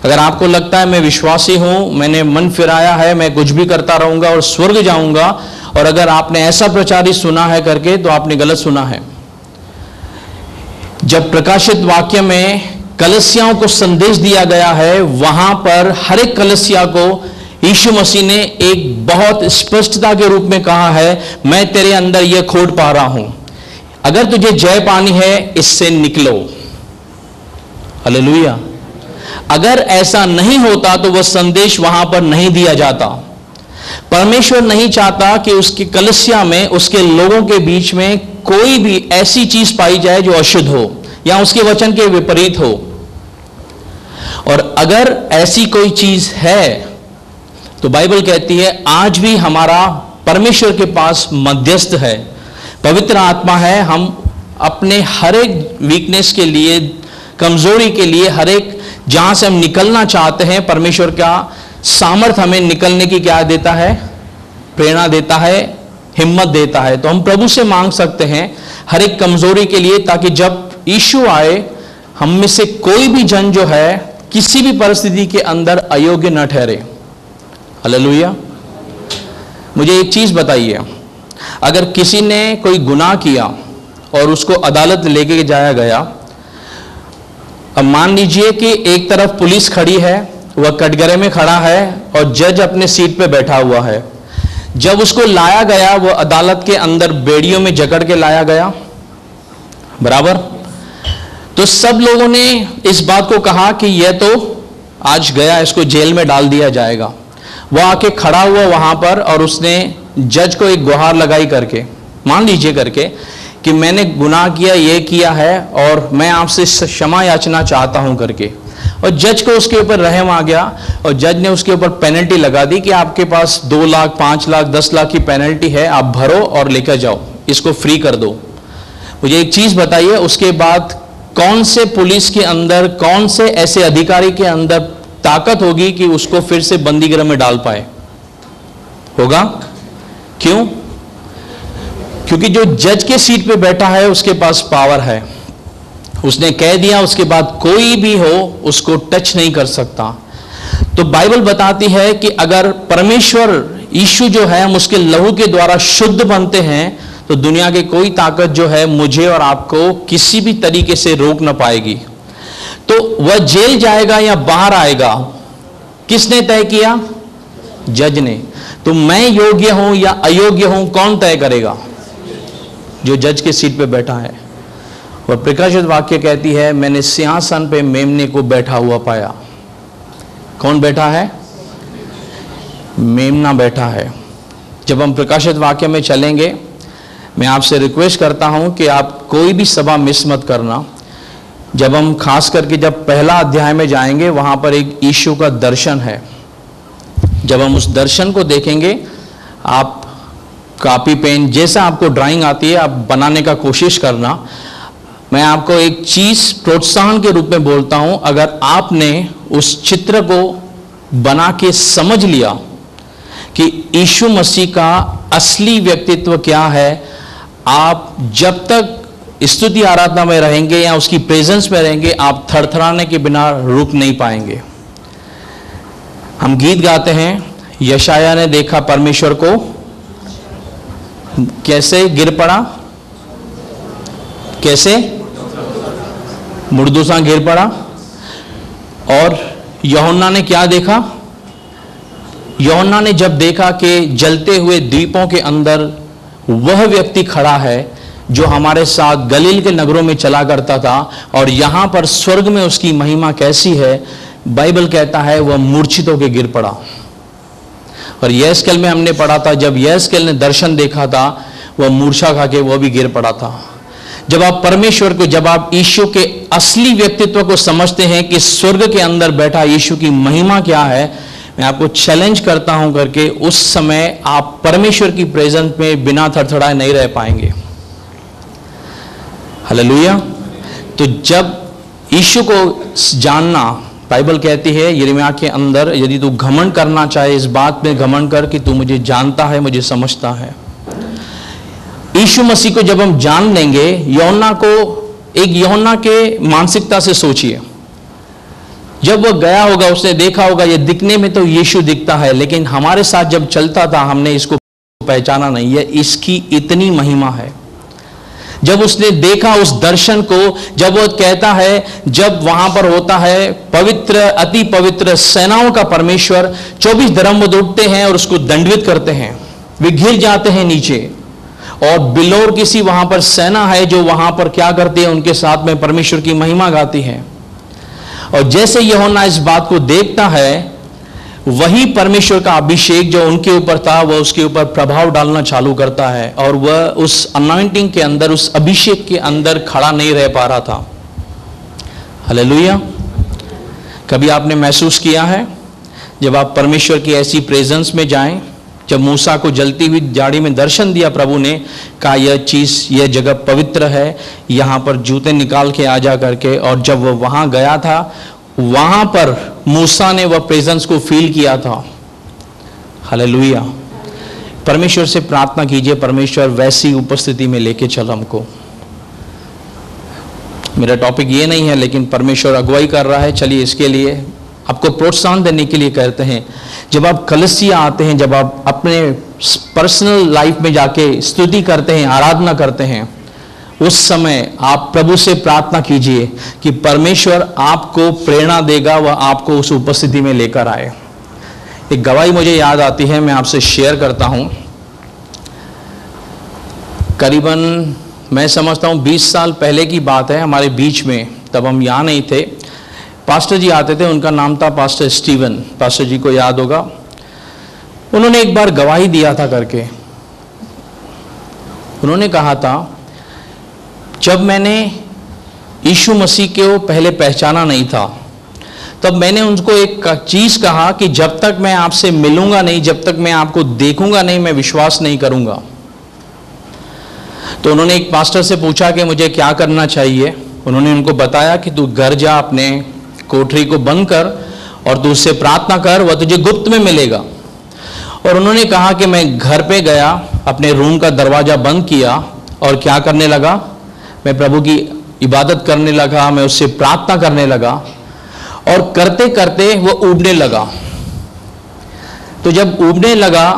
[SPEAKER 2] अगर आपको लगता है मैं विश्वासी हूं, मैंने मन फिराया है, मैं कुछ भी करता रहूंगा और स्वर्ग जाऊंगा, और अगर आपने ऐसा प्रचार ही सुना है करके, तो आपने गलत सुना है। जब प्रकाशित वाक्य में कलीसियाओं को संदेश दिया गया है, वहां पर हर एक कलीसिया को यीशु मसीह ने एक बहुत स्पष्टता के रूप में कहा है, मैं तेरे अंदर यह खोट पा रहा हूं, अगर तुझे जय पानी है इससे निकलो। हालेलुया। अगर ऐसा नहीं होता तो वह संदेश वहां पर नहीं दिया जाता। परमेश्वर नहीं चाहता कि उसकी कलीसिया में, उसके लोगों के बीच में कोई भी ऐसी चीज पाई जाए जो अशुद्ध हो या उसके वचन के विपरीत हो। और अगर ऐसी कोई चीज है तो बाइबल कहती है आज भी हमारा परमेश्वर के पास मध्यस्थ है, पवित्र आत्मा है। हम अपने हर एक वीकनेस के लिए, कमजोरी के लिए, हर एक जहां से हम निकलना चाहते हैं, परमेश्वर का सामर्थ हमें निकलने की क्या देता है? प्रेरणा देता है, हिम्मत देता है। तो हम प्रभु से मांग सकते हैं हर एक कमजोरी के लिए, ताकि जब यीशु आए हम में से कोई भी जन जो है किसी भी परिस्थिति के अंदर अयोग्य न ठहरे। हालेलुया। मुझे एक चीज बताइए, अगर किसी ने कोई गुनाह किया और उसको अदालत लेके जाया गया, अब मान लीजिए कि एक तरफ पुलिस खड़ी है, वह कटघरे में खड़ा है और जज अपने सीट पे बैठा हुआ है। जब उसको लाया गया, वह अदालत के अंदर बेड़ियों में जकड़ के लाया गया, बराबर। तो सब लोगों ने इस बात को कहा कि यह तो आज गया, इसको जेल में डाल दिया जाएगा। वह आके खड़ा हुआ वहां पर और उसने जज को एक गुहार लगाई करके, मान लीजिए करके, कि मैंने गुनाह किया, ये किया है और मैं आपसे क्षमा याचना चाहता हूं करके। और जज को उसके ऊपर रहम आ गया और जज ने उसके ऊपर पेनल्टी लगा दी कि आपके पास 2 लाख, 5 लाख, 10 लाख की पेनल्टी है, आप भरो और लेकर जाओ, इसको फ्री कर दो। मुझे एक चीज बताइए, उसके बाद कौन से पुलिस के अंदर, कौन से ऐसे अधिकारी के अंदर ताकत होगी कि उसको फिर से बंदीगृह में डाल पाए? होगा? क्यों? क्योंकि जो जज के सीट पे बैठा है उसके पास पावर है। उसने कह दिया, उसके बाद कोई भी हो उसको टच नहीं कर सकता। तो बाइबल बताती है कि अगर परमेश्वर यीशु जो है हम उसके लहू के द्वारा शुद्ध बनते हैं, तो दुनिया की कोई ताकत जो है मुझे और आपको किसी भी तरीके से रोक ना पाएगी। तो वह जेल जाएगा या बाहर आएगा, किसने तय किया? जज ने। तो मैं योग्य हूं या अयोग्य हूं, कौन तय करेगा? जो जज के सीट पे बैठा है। और प्रकाशित वाक्य कहती है, मैंने सिंहासन पे मेमने को बैठा हुआ पाया। कौन बैठा है? मेमना बैठा है। जब हम प्रकाशित वाक्य में चलेंगे, मैं आपसे रिक्वेस्ट करता हूं कि आप कोई भी सभा मिस मत करना। जब हम खास करके जब पहला अध्याय में जाएंगे, वहां पर एक यीशु का दर्शन है। जब हम उस दर्शन को देखेंगे, आप कॉपी पेन जैसा आपको ड्राइंग आती है आप बनाने का कोशिश करना। मैं आपको एक चीज प्रोत्साहन के रूप में बोलता हूं, अगर आपने उस चित्र को बना के समझ लिया कि यीशु मसीह का असली व्यक्तित्व क्या है, आप जब तक स्तुति आराधना में रहेंगे या उसकी प्रेजेंस में रहेंगे, आप थरथराने के बिना रुक नहीं पाएंगे। हम गीत गाते हैं, यशाया ने देखा परमेश्वर को कैसे गिर पड़ा, कैसे मुर्दोसा गिर पड़ा। और यूहन्ना ने क्या देखा? यूहन्ना ने जब देखा कि जलते हुए द्वीपों के अंदर वह व्यक्ति खड़ा है जो हमारे साथ गलील के नगरों में चला करता था, और यहां पर स्वर्ग में उसकी महिमा कैसी है, बाइबल कहता है वह मूर्छित होकर गिर पड़ा। और यहेजकेल में हमने पढ़ा था, जब यहेजकेल ने दर्शन देखा था, वह मूर्छा खा के वह भी गिर पड़ा था। जब आप परमेश्वर को, जब आप यीशु के असली व्यक्तित्व को समझते हैं कि स्वर्ग के अंदर बैठा यीशु की महिमा क्या है, मैं आपको चैलेंज करता हूं करके, उस समय आप परमेश्वर की प्रेजेंस में बिना थरथराए नहीं रह पाएंगे। हालेलुया। तो जब यीशु को जानना, बाइबल कहती है यिर्मयाह के अंदर, यदि तू घमंड करना चाहे, इस बात में घमंड कर कि तू मुझे जानता है, मुझे समझता है। यीशु मसीह को जब हम जान लेंगे, यूहन्ना को, एक यूहन्ना के मानसिकता से सोचिए, जब वह गया होगा उसने देखा होगा ये दिखने में तो यीशु दिखता है, लेकिन हमारे साथ जब चलता था हमने इसको पहचाना नहीं है, इसकी इतनी महिमा है। जब उसने देखा उस दर्शन को, जब वो कहता है, जब वहां पर होता है पवित्र, अति पवित्र सेनाओं का परमेश्वर, 24 धर्मदूत उठते हैं और उसको दंडवत करते हैं, वे गिर जाते हैं नीचे, और बिलोर किसी वहां पर सेना है जो वहां पर क्या करती है, उनके साथ में परमेश्वर की महिमा गाती है। और जैसे यूहन्ना इस बात को देखता है, वही परमेश्वर का अभिषेक जो उनके ऊपर था वह उसके ऊपर प्रभाव डालना चालू करता है, और वह उस अनॉइंटिंग के अंदर, उस अभिषेक के अंदर खड़ा नहीं रह पा रहा था। हालेलुया। कभी आपने महसूस किया है जब आप परमेश्वर की ऐसी प्रेजेंस में जाएं, जब मूसा को जलती हुई झाड़ी में दर्शन दिया प्रभु ने, कहा यह चीज, यह जगह पवित्र है, यहां पर जूते निकाल के आ जा करके। और जब वह वहां गया था, वहां पर मूसा ने वह प्रेजेंस को फील किया था। हालेलुया। परमेश्वर से प्रार्थना कीजिए, परमेश्वर वैसी उपस्थिति में लेके चल हमको। मेरा टॉपिक ये नहीं है, लेकिन परमेश्वर अगुवाई कर रहा है। चलिए इसके लिए आपको प्रोत्साहन देने के लिए कहते हैं, जब आप कलीसिया आते हैं, जब आप अपने पर्सनल लाइफ में जाके स्तुति करते हैं, आराधना करते हैं, उस समय आप प्रभु से प्रार्थना कीजिए कि परमेश्वर आपको प्रेरणा देगा, वह आपको उस उपस्थिति में लेकर आए। एक गवाही मुझे याद आती है, मैं आपसे शेयर करता हूं। करीबन मैं समझता हूं 20 साल पहले की बात है, हमारे बीच में, तब हम यहाँ नहीं थे, पास्टर जी आते थे, उनका नाम था पास्टर स्टीवन। पास्टर जी को याद होगा, उन्होंने एक बार गवाही दिया था करके। उन्होंने कहा था, जब मैंने यीशु मसीह को पहले पहचाना नहीं था, तब मैंने उनको एक चीज कहा कि जब तक मैं आपसे मिलूंगा नहीं, जब तक मैं आपको देखूंगा नहीं, मैं विश्वास नहीं करूंगा। तो उन्होंने एक पास्टर से पूछा कि मुझे क्या करना चाहिए। उन्होंने उनको बताया कि तू घर जा, अपने कोठरी को बंद कर और तू उससे प्रार्थना कर, वह तुझे गुप्त में मिलेगा। और उन्होंने कहा कि मैं घर पे गया, अपने रूम का दरवाजा बंद किया और क्या करने लगा, मैं प्रभु की इबादत करने लगा, मैं उससे प्रार्थना करने लगा, और करते करते वो ऊबने लगा। तो जब ऊबने लगा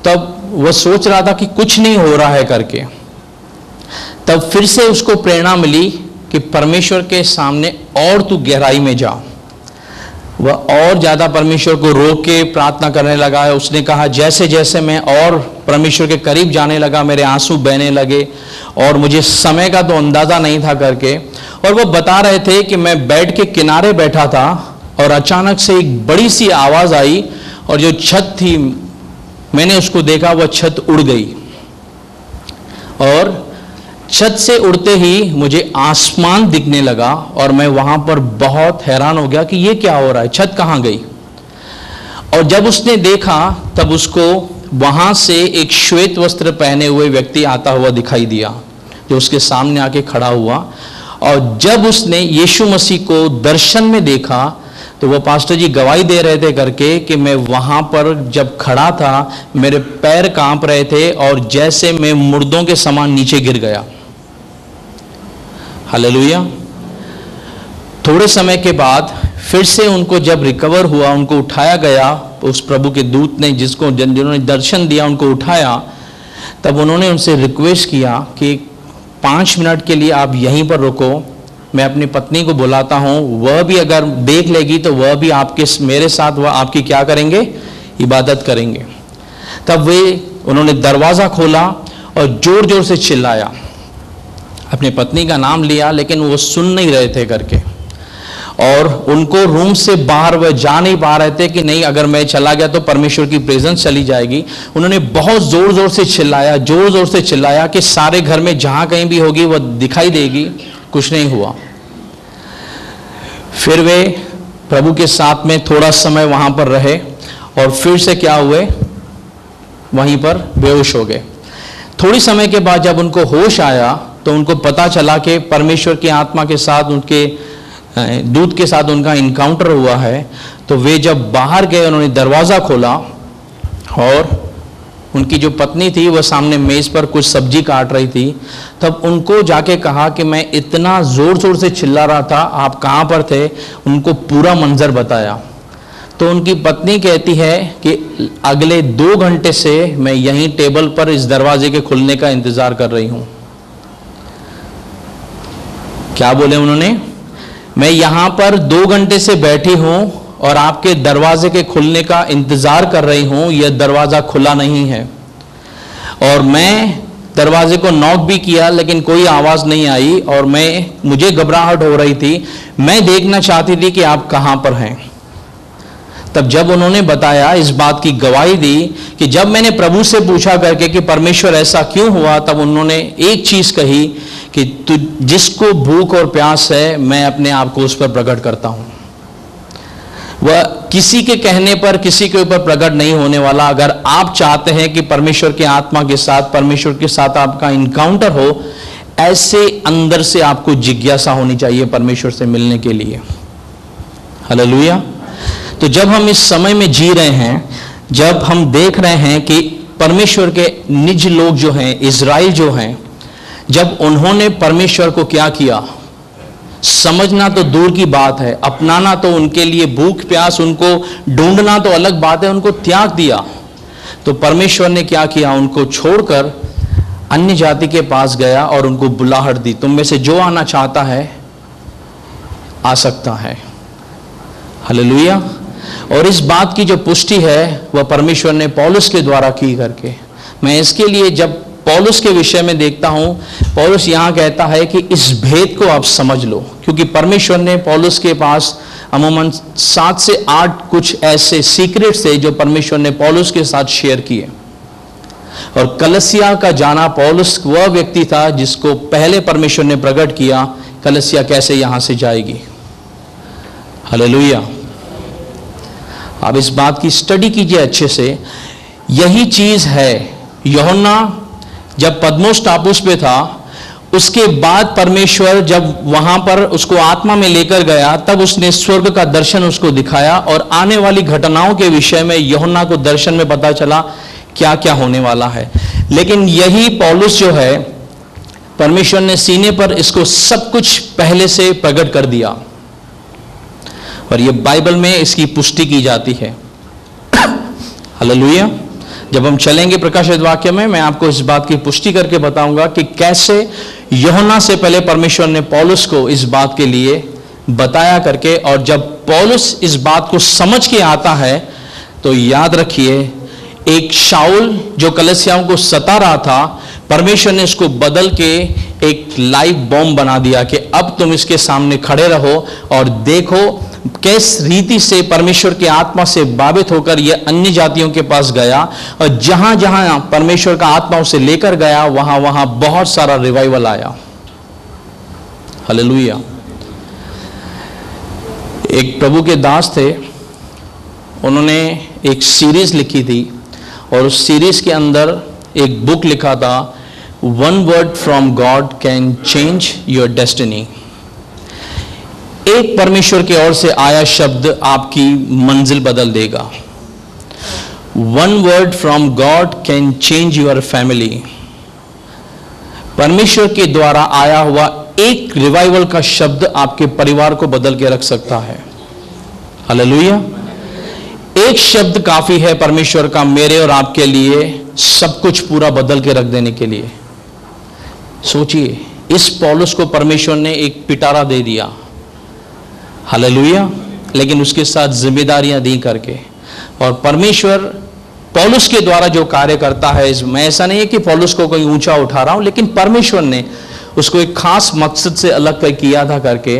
[SPEAKER 2] तब वह सोच रहा था कि कुछ नहीं हो रहा है करके। तब फिर से उसको प्रेरणा मिली कि परमेश्वर के सामने और तू गहराई में जा। वह और ज़्यादा परमेश्वर को रोक के प्रार्थना करने लगा है। उसने कहा जैसे जैसे मैं और परमेश्वर के करीब जाने लगा मेरे आंसू बहने लगे और मुझे समय का तो अंदाज़ा नहीं था करके। और वो बता रहे थे कि मैं बेड के किनारे बैठा था और अचानक से एक बड़ी सी आवाज़ आई और जो छत थी मैंने उसको देखा, वह छत उड़ गई और छत से उड़ते ही मुझे आसमान दिखने लगा और मैं वहां पर बहुत हैरान हो गया कि ये क्या हो रहा है, छत कहां गई। और जब उसने देखा तब उसको वहां से एक श्वेत वस्त्र पहने हुए व्यक्ति आता हुआ दिखाई दिया जो उसके सामने आके खड़ा हुआ। और जब उसने यीशु मसीह को दर्शन में देखा तो वो पास्टर जी गवाही दे रहे थे करके कि मैं वहां पर जब खड़ा था मेरे पैर कांप रहे थे और जैसे मैं मुर्दों के समान नीचे गिर गया। हालेलुया। थोड़े समय के बाद फिर से उनको जब रिकवर हुआ, उनको उठाया गया, उस प्रभु के दूत ने जिन्होंने दर्शन दिया उनको उठाया, तब उन्होंने उनसे रिक्वेस्ट किया कि 5 मिनट के लिए आप यहीं पर रुको, मैं अपनी पत्नी को बुलाता हूं, वह भी अगर देख लेगी तो वह भी आपके मेरे साथ वह आपकी क्या करेंगे, इबादत करेंगे। तब उन्होंने दरवाज़ा खोला और जोर जोर से चिल्लाया, अपनी पत्नी का नाम लिया लेकिन वो सुन नहीं रहे थे करके। और उनको रूम से बाहर वह जा नहीं पा रहे थे कि नहीं अगर मैं चला गया तो परमेश्वर की प्रेजेंस चली जाएगी। उन्होंने बहुत जोर जोर से चिल्लाया, जोर जोर से चिल्लाया कि सारे घर में जहां कहीं भी होगी वह दिखाई देगी। कुछ नहीं हुआ। फिर वे प्रभु के साथ में थोड़ा समय वहां पर रहे और फिर से क्या हुए, वहीं पर बेहोश हो गए। थोड़ी समय के बाद जब उनको होश आया तो उनको पता चला कि परमेश्वर की आत्मा के साथ, उनके दूत के साथ उनका इनकाउंटर हुआ है। तो वे जब बाहर गए उन्होंने दरवाज़ा खोला और उनकी जो पत्नी थी वह सामने मेज़ पर कुछ सब्जी काट रही थी। तब उनको जाके कहा कि मैं इतना ज़ोर ज़ोर से चिल्ला रहा था, आप कहाँ पर थे, उनको पूरा मंजर बताया। तो उनकी पत्नी कहती है कि अगले 2 घंटे से मैं यहीं टेबल पर इस दरवाजे के खुलने का इंतज़ार कर रही हूँ। क्या बोले उन्होंने, मैं यहाँ पर 2 घंटे से बैठी हूँ और आपके दरवाजे के खुलने का इंतजार कर रही हूं, यह दरवाजा खुला नहीं है। और मैं दरवाजे को नॉक भी किया लेकिन कोई आवाज नहीं आई और मुझे घबराहट हो रही थी, मैं देखना चाहती थी कि आप कहां पर हैं। तब जब उन्होंने बताया, इस बात की गवाही दी कि जब मैंने प्रभु से पूछा करके कि परमेश्वर ऐसा क्यों हुआ, तब उन्होंने एक चीज कही कि तू जिसको भूख और प्यास है मैं अपने आप को उस पर प्रकट करता हूं। वह किसी के कहने पर किसी के ऊपर प्रकट नहीं होने वाला। अगर आप चाहते हैं कि परमेश्वर की आत्मा के साथ, परमेश्वर के साथ आपका इनकाउंटर हो, ऐसे अंदर से आपको जिज्ञासा होनी चाहिए परमेश्वर से मिलने के लिए। हालेलुया। तो जब हम इस समय में जी रहे हैं, जब हम देख रहे हैं कि परमेश्वर के निज लोग जो हैं, इज़राइल जो हैं, जब उन्होंने परमेश्वर को क्या किया, समझना तो दूर की बात है, अपनाना तो उनके लिए भूख प्यास, उनको ढूंढना तो अलग बात है, उनको त्याग दिया। तो परमेश्वर ने क्या किया, उनको छोड़कर अन्य जाति के पास गया और उनको बुलाहट दी, तुम में से जो आना चाहता है आ सकता है। हालेलुया। और इस बात की जो पुष्टि है वह परमेश्वर ने पौलुस के द्वारा की करके। मैं इसके लिए जब पौलुस के विषय में देखता हूं, पौलुस यहां कहता है कि इस भेद को आप समझ लो, क्योंकि परमेश्वर ने पौलुस के पास अमूमन 7 से 8 कुछ ऐसे सीक्रेट्स थे जो परमेश्वर ने पौलुस के साथ शेयर किए। और कलसिया का जाना, पौलुस वह व्यक्ति था जिसको पहले परमेश्वर ने प्रकट किया कलसिया कैसे यहां से जाएगी। हालेलुया। आप इस बात की स्टडी कीजिए अच्छे से। यही चीज है, यूहन्ना जब पद्मोस टापुस पे था, उसके बाद परमेश्वर जब वहां पर उसको आत्मा में लेकर गया, तब उसने स्वर्ग का दर्शन उसको दिखाया और आने वाली घटनाओं के विषय में यूहन्ना को दर्शन में पता चला क्या क्या होने वाला है। लेकिन यही पौलुस जो है, परमेश्वर ने सीने पर इसको सब कुछ पहले से प्रकट कर दिया और ये बाइबल में इसकी पुष्टि की जाती है। हालेलुया। जब हम चलेंगे प्रकाशित वाक्य में, मैं आपको इस बात की पुष्टि करके बताऊंगा कि कैसे यूहन्ना से पहले परमेश्वर ने पौलुस को इस बात के लिए बताया करके, और जब पौलुस इस बात को समझ के आता है तो याद रखिए, एक शाऊल जो कलीसियाओं को सता रहा था, परमेश्वर ने इसको बदल के एक लाइव बॉम्ब बना दिया कि अब तुम इसके सामने खड़े रहो और देखो किस रीति से परमेश्वर की आत्मा से बाधित होकर यह अन्य जातियों के पास गया, और जहां जहां परमेश्वर का आत्मा उसे लेकर गया वहां वहां बहुत सारा रिवाइवल आया। हालेलुया। एक प्रभु के दास थे, उन्होंने एक सीरीज लिखी थी और उस सीरीज के अंदर एक बुक लिखा था, one word from God can change your destiny. एक परमेश्वर की ओर से आया शब्द आपकी मंजिल बदल देगा। One word from God can change your family. परमेश्वर के द्वारा आया हुआ एक रिवाइवल का शब्द आपके परिवार को बदल के रख सकता है। हालेलुया। एक शब्द काफी है परमेश्वर का मेरे और आपके लिए सब कुछ पूरा बदल के रख देने के लिए। सोचिए, इस पौलुस को परमेश्वर ने एक पिटारा दे दिया, हालेलुया, लेकिन उसके साथ जिम्मेदारियां दी करके, और परमेश्वर पौलुस के द्वारा जो कार्य करता है, इसमें ऐसा नहीं है कि पौलुस को कोई ऊंचा उठा रहा हूं, लेकिन परमेश्वर ने उसको एक खास मकसद से अलग कर किया था करके।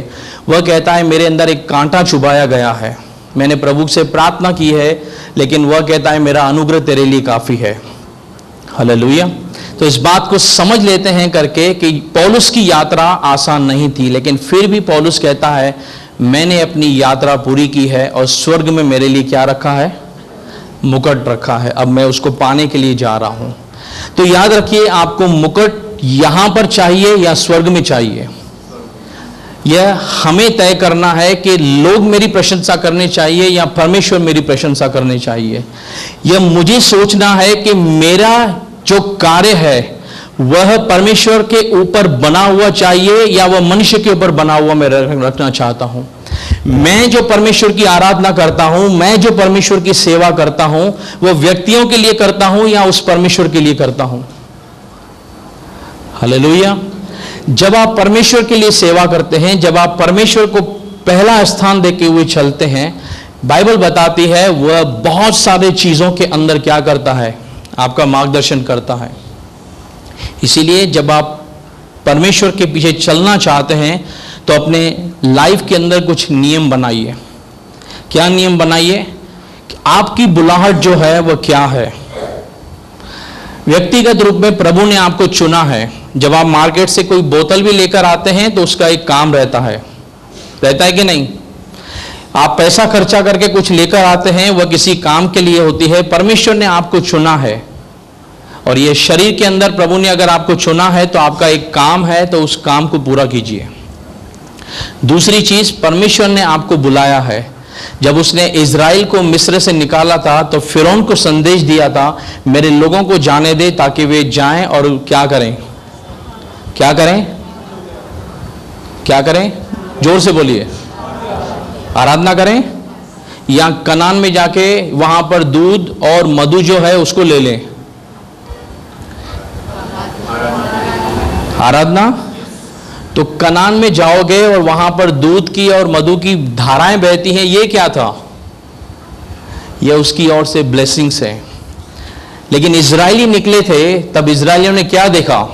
[SPEAKER 2] वह कहता है मेरे अंदर एक कांटा चुभाया गया है, मैंने प्रभु से प्रार्थना की है, लेकिन वह कहता है मेरा अनुग्रह तेरे लिए काफी है। हालेलुया। तो इस बात को समझ लेते हैं करके कि पौलुस की यात्रा आसान नहीं थी, लेकिन फिर भी पौलुस कहता है मैंने अपनी यात्रा पूरी की है और स्वर्ग में मेरे लिए क्या रखा है? मुकुट रखा है। अब मैं उसको पाने के लिए जा रहा हूं। तो याद रखिए, आपको मुकुट यहां पर चाहिए या स्वर्ग में चाहिए, यह हमें तय करना है कि लोग मेरी प्रशंसा करने चाहिए या परमेश्वर मेरी प्रशंसा करने चाहिए। यह मुझे सोचना है कि मेरा जो कार्य है वह परमेश्वर के ऊपर बना हुआ चाहिए या वह मनुष्य के ऊपर बना हुआ मैं रखना चाहता हूं। मैं जो परमेश्वर की आराधना करता हूं, मैं जो परमेश्वर की सेवा करता हूं, वह व्यक्तियों के लिए करता हूं या उस परमेश्वर के लिए करता हूं। हालेलुया। जब आप परमेश्वर के लिए सेवा करते हैं, जब आप परमेश्वर को पहला स्थान देके हुए चलते हैं, बाइबल बताती है वह बहुत सारे चीजों के अंदर क्या करता है? आपका मार्गदर्शन करता है। इसीलिए जब आप परमेश्वर के पीछे चलना चाहते हैं तो अपने लाइफ के अंदर कुछ नियम बनाइए। क्या नियम बनाइए? आपकी बुलाहट जो है वह क्या है? व्यक्तिगत रूप में प्रभु ने आपको चुना है। जब आप मार्केट से कोई बोतल भी लेकर आते हैं तो उसका एक काम रहता है कि नहीं? आप पैसा खर्चा करके कुछ लेकर आते हैं, वह किसी काम के लिए होती है। परमेश्वर ने आपको चुना है और यह शरीर के अंदर प्रभु ने अगर आपको चुना है तो आपका एक काम है, तो उस काम को पूरा कीजिए। दूसरी चीज, परमेश्वर ने आपको बुलाया है। जब उसने इज़राइल को मिस्र से निकाला था तो फिरौन को संदेश दिया था मेरे लोगों को जाने दे ताकि वे जाएं और क्या करें? क्या करें? क्या करें? जोर से बोलिए। आराधना करें या कनान में जाके वहां पर दूध और मधु जो है उसको ले लें? आराधना। तो कनान में जाओगे और वहां पर दूध की और मधु की धाराएं बहती हैं। ये क्या था? यह उसकी ओर से ब्लेसिंग्स है। लेकिन इजरायली निकले थे, तब इजरायलियों ने क्या देखा?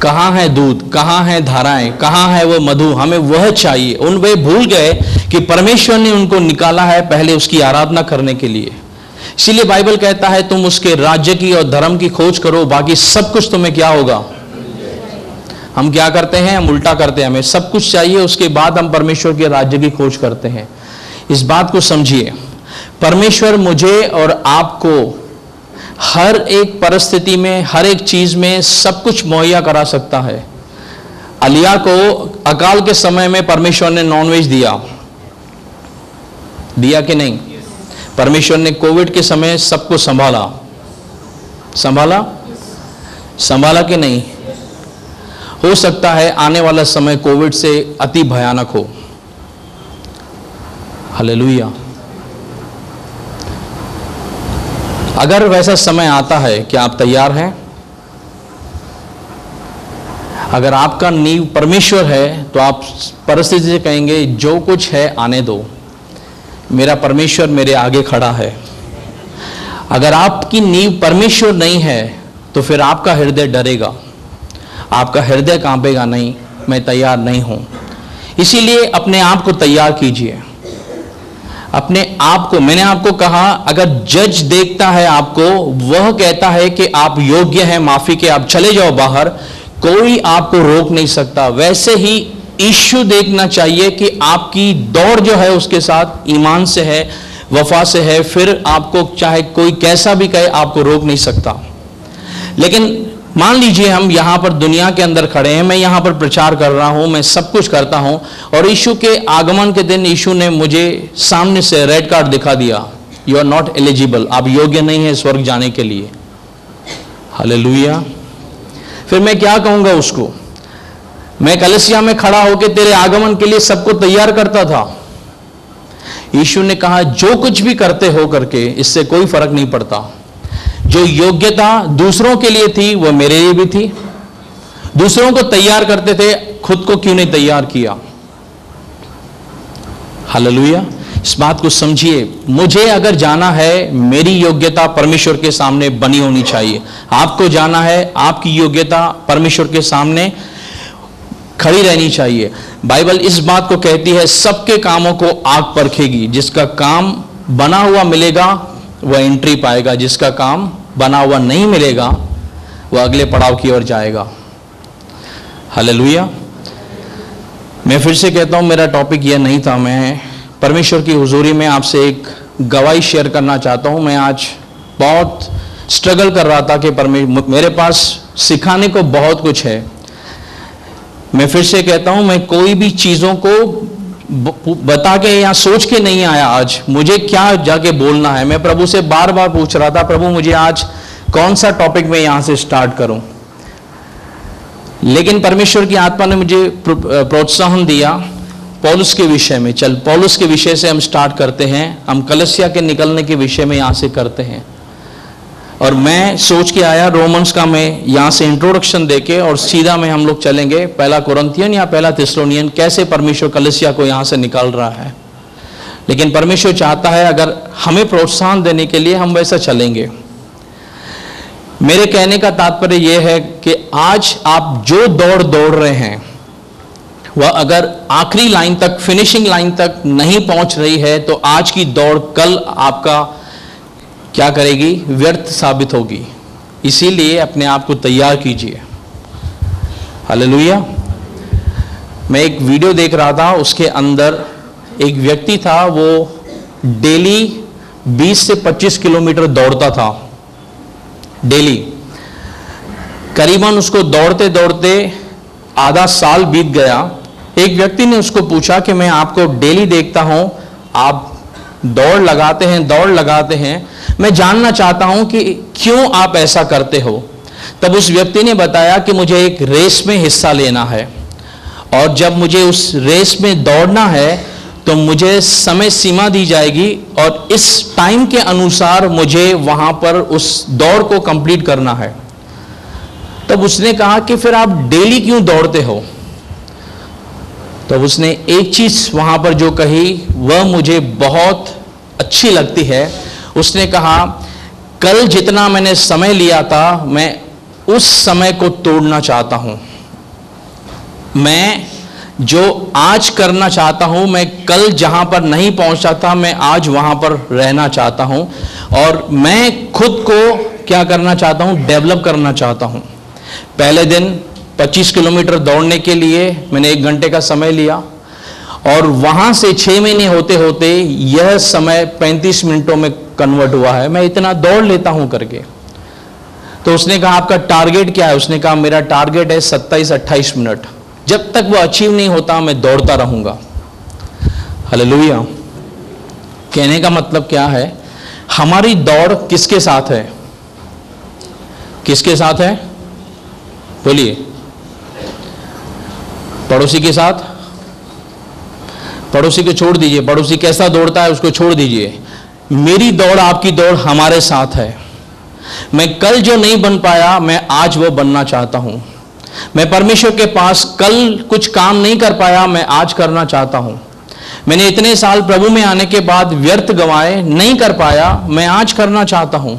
[SPEAKER 2] कहां है दूध, कहां है धाराएं, कहां है वो मधु? हमें वह चाहिए। वे भूल गए कि परमेश्वर ने उनको निकाला है पहले उसकी आराधना करने के लिए। इसीलिए बाइबल कहता है तुम उसके राज्य की और धर्म की खोज करो, बाकी सब कुछ तुम्हें क्या होगा? हम क्या करते हैं? हम उल्टा करते हैं। हमें सब कुछ चाहिए, उसके बाद हम परमेश्वर के राज्य की खोज करते हैं। इस बात को समझिए, परमेश्वर मुझे और आपको हर एक परिस्थिति में, हर एक चीज में सब कुछ मुहैया करा सकता है। अलिया को अकाल के समय में परमेश्वर ने नॉनवेज दिया कि नहीं? परमेश्वर ने कोविड के समय सबको संभाला कि नहीं? हो सकता है आने वाला समय कोविड से अति भयानक हो। हालेलुया। अगर वैसा समय आता है, क्या आप तैयार हैं? अगर आपका नींव परमेश्वर है तो आप परिस्थिति से कहेंगे जो कुछ है आने दो, मेरा परमेश्वर मेरे आगे खड़ा है। अगर आपकी नींव परमेश्वर नहीं है तो फिर आपका हृदय डरेगा, आपका हृदय कांपेगा, नहीं मैं तैयार नहीं हूं। इसीलिए अपने आप को तैयार कीजिए। अपने आप को, मैंने आपको कहा, अगर जज देखता है आपको, वह कहता है कि आप योग्य हैं माफी के, आप चले जाओ बाहर, कोई आपको रोक नहीं सकता। वैसे ही यीशु देखना चाहिए कि आपकी दौड़ जो है उसके साथ ईमान से है, वफा से है, फिर आपको चाहे कोई कैसा भी कहे आपको रोक नहीं सकता। लेकिन मान लीजिए हम यहां पर दुनिया के अंदर खड़े हैं, मैं यहां पर प्रचार कर रहा हूं, मैं सब कुछ करता हूं, और यीशु के आगमन के दिन यीशु ने मुझे सामने से रेड कार्ड दिखा दिया, यू आर नॉट एलिजिबल, आप योग्य नहीं है स्वर्ग जाने के लिए। हालेलुया। फिर मैं क्या कहूंगा उसको? मैं कलीसिया में खड़ा होकर तेरे आगमन के लिए सबको तैयार करता था। यीशु ने कहा जो कुछ भी करते हो करके इससे कोई फर्क नहीं पड़ता। जो योग्यता दूसरों के लिए थी वो मेरे लिए भी थी। दूसरों को तैयार करते थे, खुद को क्यों नहीं तैयार किया? हालेलुया। इस बात को समझिए। मुझे अगर जाना है, मेरी योग्यता परमेश्वर के सामने बनी होनी चाहिए। आपको जाना है, आपकी योग्यता परमेश्वर के सामने खड़ी रहनी चाहिए। बाइबल इस बात को कहती है, सबके कामों को आग परखेगी। जिसका काम बना हुआ मिलेगा वह एंट्री पाएगा, जिसका काम बना हुआ नहीं मिलेगा वह अगले पड़ाव की ओर जाएगा। हालेलुया। मैं फिर से कहता हूं, मेरा टॉपिक यह नहीं था। मैं परमेश्वर की हुजूरी में आपसे एक गवाही शेयर करना चाहता हूं। मैं आज बहुत स्ट्रगल कर रहा था कि मेरे पास सिखाने को बहुत कुछ है। मैं फिर से कहता हूं, मैं कोई भी चीज़ों को बता के या सोच के नहीं आया। आज मुझे क्या जाके बोलना है, मैं प्रभु से बार बार पूछ रहा था, प्रभु मुझे आज कौन सा टॉपिक मैं यहां से स्टार्ट करूं। लेकिन परमेश्वर की आत्मा ने मुझे प्रोत्साहन दिया पौलुस के विषय में। चल पौलुस के विषय से हम स्टार्ट करते हैं, हम कलीसिया के निकलने के विषय में यहां से करते हैं। और मैं सोच के आया रोमन्स का, मैं यहाँ से इंट्रोडक्शन देके और सीधा में हम लोग चलेंगे पहला कोरिन्थियन या पहला थिस्सलुनीयन, कैसे परमेश्वर कलीसिया को यहाँ से निकाल रहा है। लेकिन परमेश्वर चाहता है अगर हमें प्रोत्साहन देने के लिए हम वैसा चलेंगे। मेरे कहने का तात्पर्य यह है कि आज आप जो दौड़ दौड़ रहे हैं वह अगर आखिरी लाइन तक, फिनिशिंग लाइन तक नहीं पहुंच रही है तो आज की दौड़ कल आपका क्या करेगी? व्यर्थ साबित होगी। इसीलिए अपने आप को तैयार कीजिए। हालेलुया। मैं एक वीडियो देख रहा था, उसके अंदर एक व्यक्ति था, वो डेली 20 से 25 किलोमीटर दौड़ता था डेली। करीबन उसको दौड़ते दौड़ते आधा साल बीत गया। एक व्यक्ति ने उसको पूछा कि मैं आपको डेली देखता हूं, आप दौड़ लगाते हैं, मैं जानना चाहता हूं कि क्यों आप ऐसा करते हो। तब उस व्यक्ति ने बताया कि मुझे एक रेस में हिस्सा लेना है, और जब मुझे उस रेस में दौड़ना है तो मुझे समय सीमा दी जाएगी और इस टाइम के अनुसार मुझे वहां पर उस दौड़ को कंप्लीट करना है। तब उसने कहा कि फिर आप डेली क्यों दौड़ते हो? तब उसने एक चीज वहां पर जो कही वह मुझे बहुत अच्छी लगती है। उसने कहा, कल जितना मैंने समय लिया था मैं उस समय को तोड़ना चाहता हूं। मैं जो आज करना चाहता हूं, मैं कल जहां पर नहीं पहुंचा था मैं आज वहां पर रहना चाहता हूं, और मैं खुद को क्या करना चाहता हूं? डेवलप करना चाहता हूं। पहले दिन 25 किलोमीटर दौड़ने के लिए मैंने 1 घंटे का समय लिया, और वहां से 6 महीने होते होते यह समय 35 मिनटों में कन्वर्ट हुआ है। मैं इतना दौड़ लेता हूं करके। तो उसने कहा आपका टारगेट क्या है? उसने कहा मेरा टारगेट है 27-28 मिनट। जब तक वो अचीव नहीं होता मैं दौड़ता रहूंगा। हालेलुया। कहने का मतलब क्या है? हमारी दौड़ किसके साथ है? किसके साथ है? बोलिए। पड़ोसी के साथ? पड़ोसी को छोड़ दीजिए, पड़ोसी कैसा दौड़ता है उसको छोड़ दीजिए। मेरी दौड़, आपकी दौड़ हमारे साथ है। मैं कल जो नहीं बन पाया मैं आज वो बनना चाहता हूं। मैं परमेश्वर के पास कल कुछ काम नहीं कर पाया, मैं आज करना चाहता हूं। मैंने इतने साल प्रभु में आने के बाद व्यर्थ गंवाए, नहीं कर पाया, मैं आज करना चाहता हूं,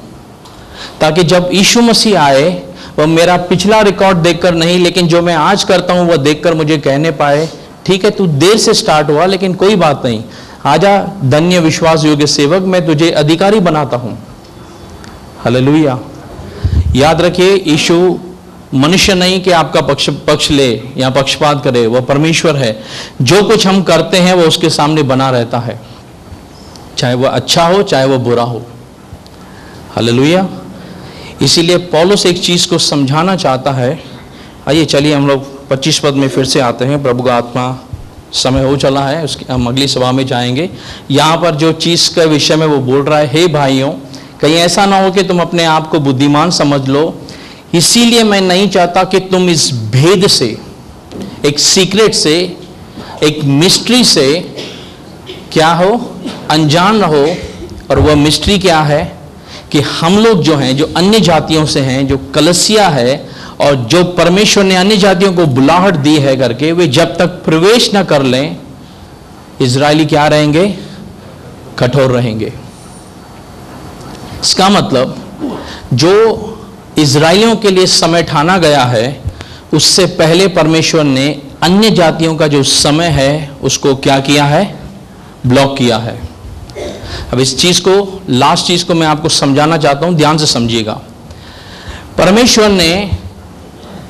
[SPEAKER 2] ताकि जब यीशु मसीह आए वह मेरा पिछला रिकॉर्ड देखकर नहीं, लेकिन जो मैं आज करता हूं वह देखकर मुझे कहने पाए, ठीक है तू देर से स्टार्ट हुआ लेकिन कोई बात नहीं, आजा धन्य विश्वास योग्य सेवक, मैं तुझे अधिकारी बनाता हूं। हालेलुया। याद रखिए, यीशु मनुष्य नहीं कि आपका पक्ष ले या पक्षपात करे, वह परमेश्वर है। जो कुछ हम करते हैं वो उसके सामने बना रहता है, चाहे वह अच्छा हो चाहे वह बुरा हो। हालेलुया। इसीलिए पौलुस एक चीज को समझाना चाहता है। आइए चलिए हम लोग 25 पद में फिर से आते हैं। प्रभु का आत्मा, समय हो चला है, उसकी हम अगली सभा में जाएंगे। यहाँ पर जो चीज के विषय में वो बोल रहा है, हे भाइयों, कहीं ऐसा ना हो कि तुम अपने आप को बुद्धिमान समझ लो, इसीलिए मैं नहीं चाहता कि तुम इस भेद से, एक सीक्रेट से, एक मिस्ट्री से क्या हो, अनजान रहो। और वह मिस्ट्री क्या है कि हम लोग जो हैं, जो अन्य जातियों से हैं, जो कलीसिया है और जो परमेश्वर ने अन्य जातियों को बुलाहट दी है करके, वे जब तक प्रवेश न कर लें, इजरायली क्या रहेंगे, कठोर रहेंगे। इसका मतलब जो इजराइलियों के लिए समय ठाना गया है, उससे पहले परमेश्वर ने अन्य जातियों का जो समय है उसको क्या किया है, ब्लॉक किया है। अब इस चीज को, लास्ट चीज को मैं आपको समझाना चाहता हूं, ध्यान से समझिएगा। परमेश्वर ने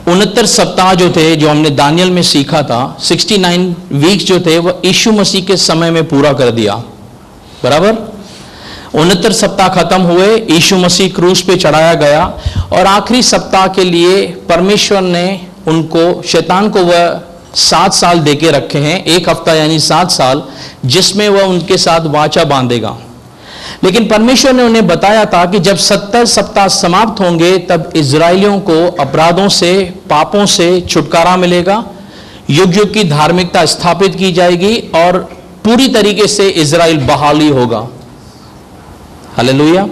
[SPEAKER 2] 69 सप्ताह जो थे, जो हमने दानियल में सीखा था, 69 वीक्स जो थे, वह यीशु मसीह के समय में पूरा कर दिया। बराबर 69 सप्ताह खत्म हुए, यीशु मसीह क्रूस पे चढ़ाया गया, और आखिरी सप्ताह के लिए परमेश्वर ने उनको, शैतान को वह 7 साल देके रखे हैं, एक हफ्ता यानी 7 साल, जिसमें वह उनके साथ वाचा बांधेगा। लेकिन परमेश्वर ने उन्हें बताया था कि जब 70 सप्ताह समाप्त होंगे तब इजराइलियों को अपराधों से, पापों से छुटकारा मिलेगा, युग युग की धार्मिकता स्थापित की जाएगी और पूरी तरीके से इजराइल बहाली होगा। हालेलुया।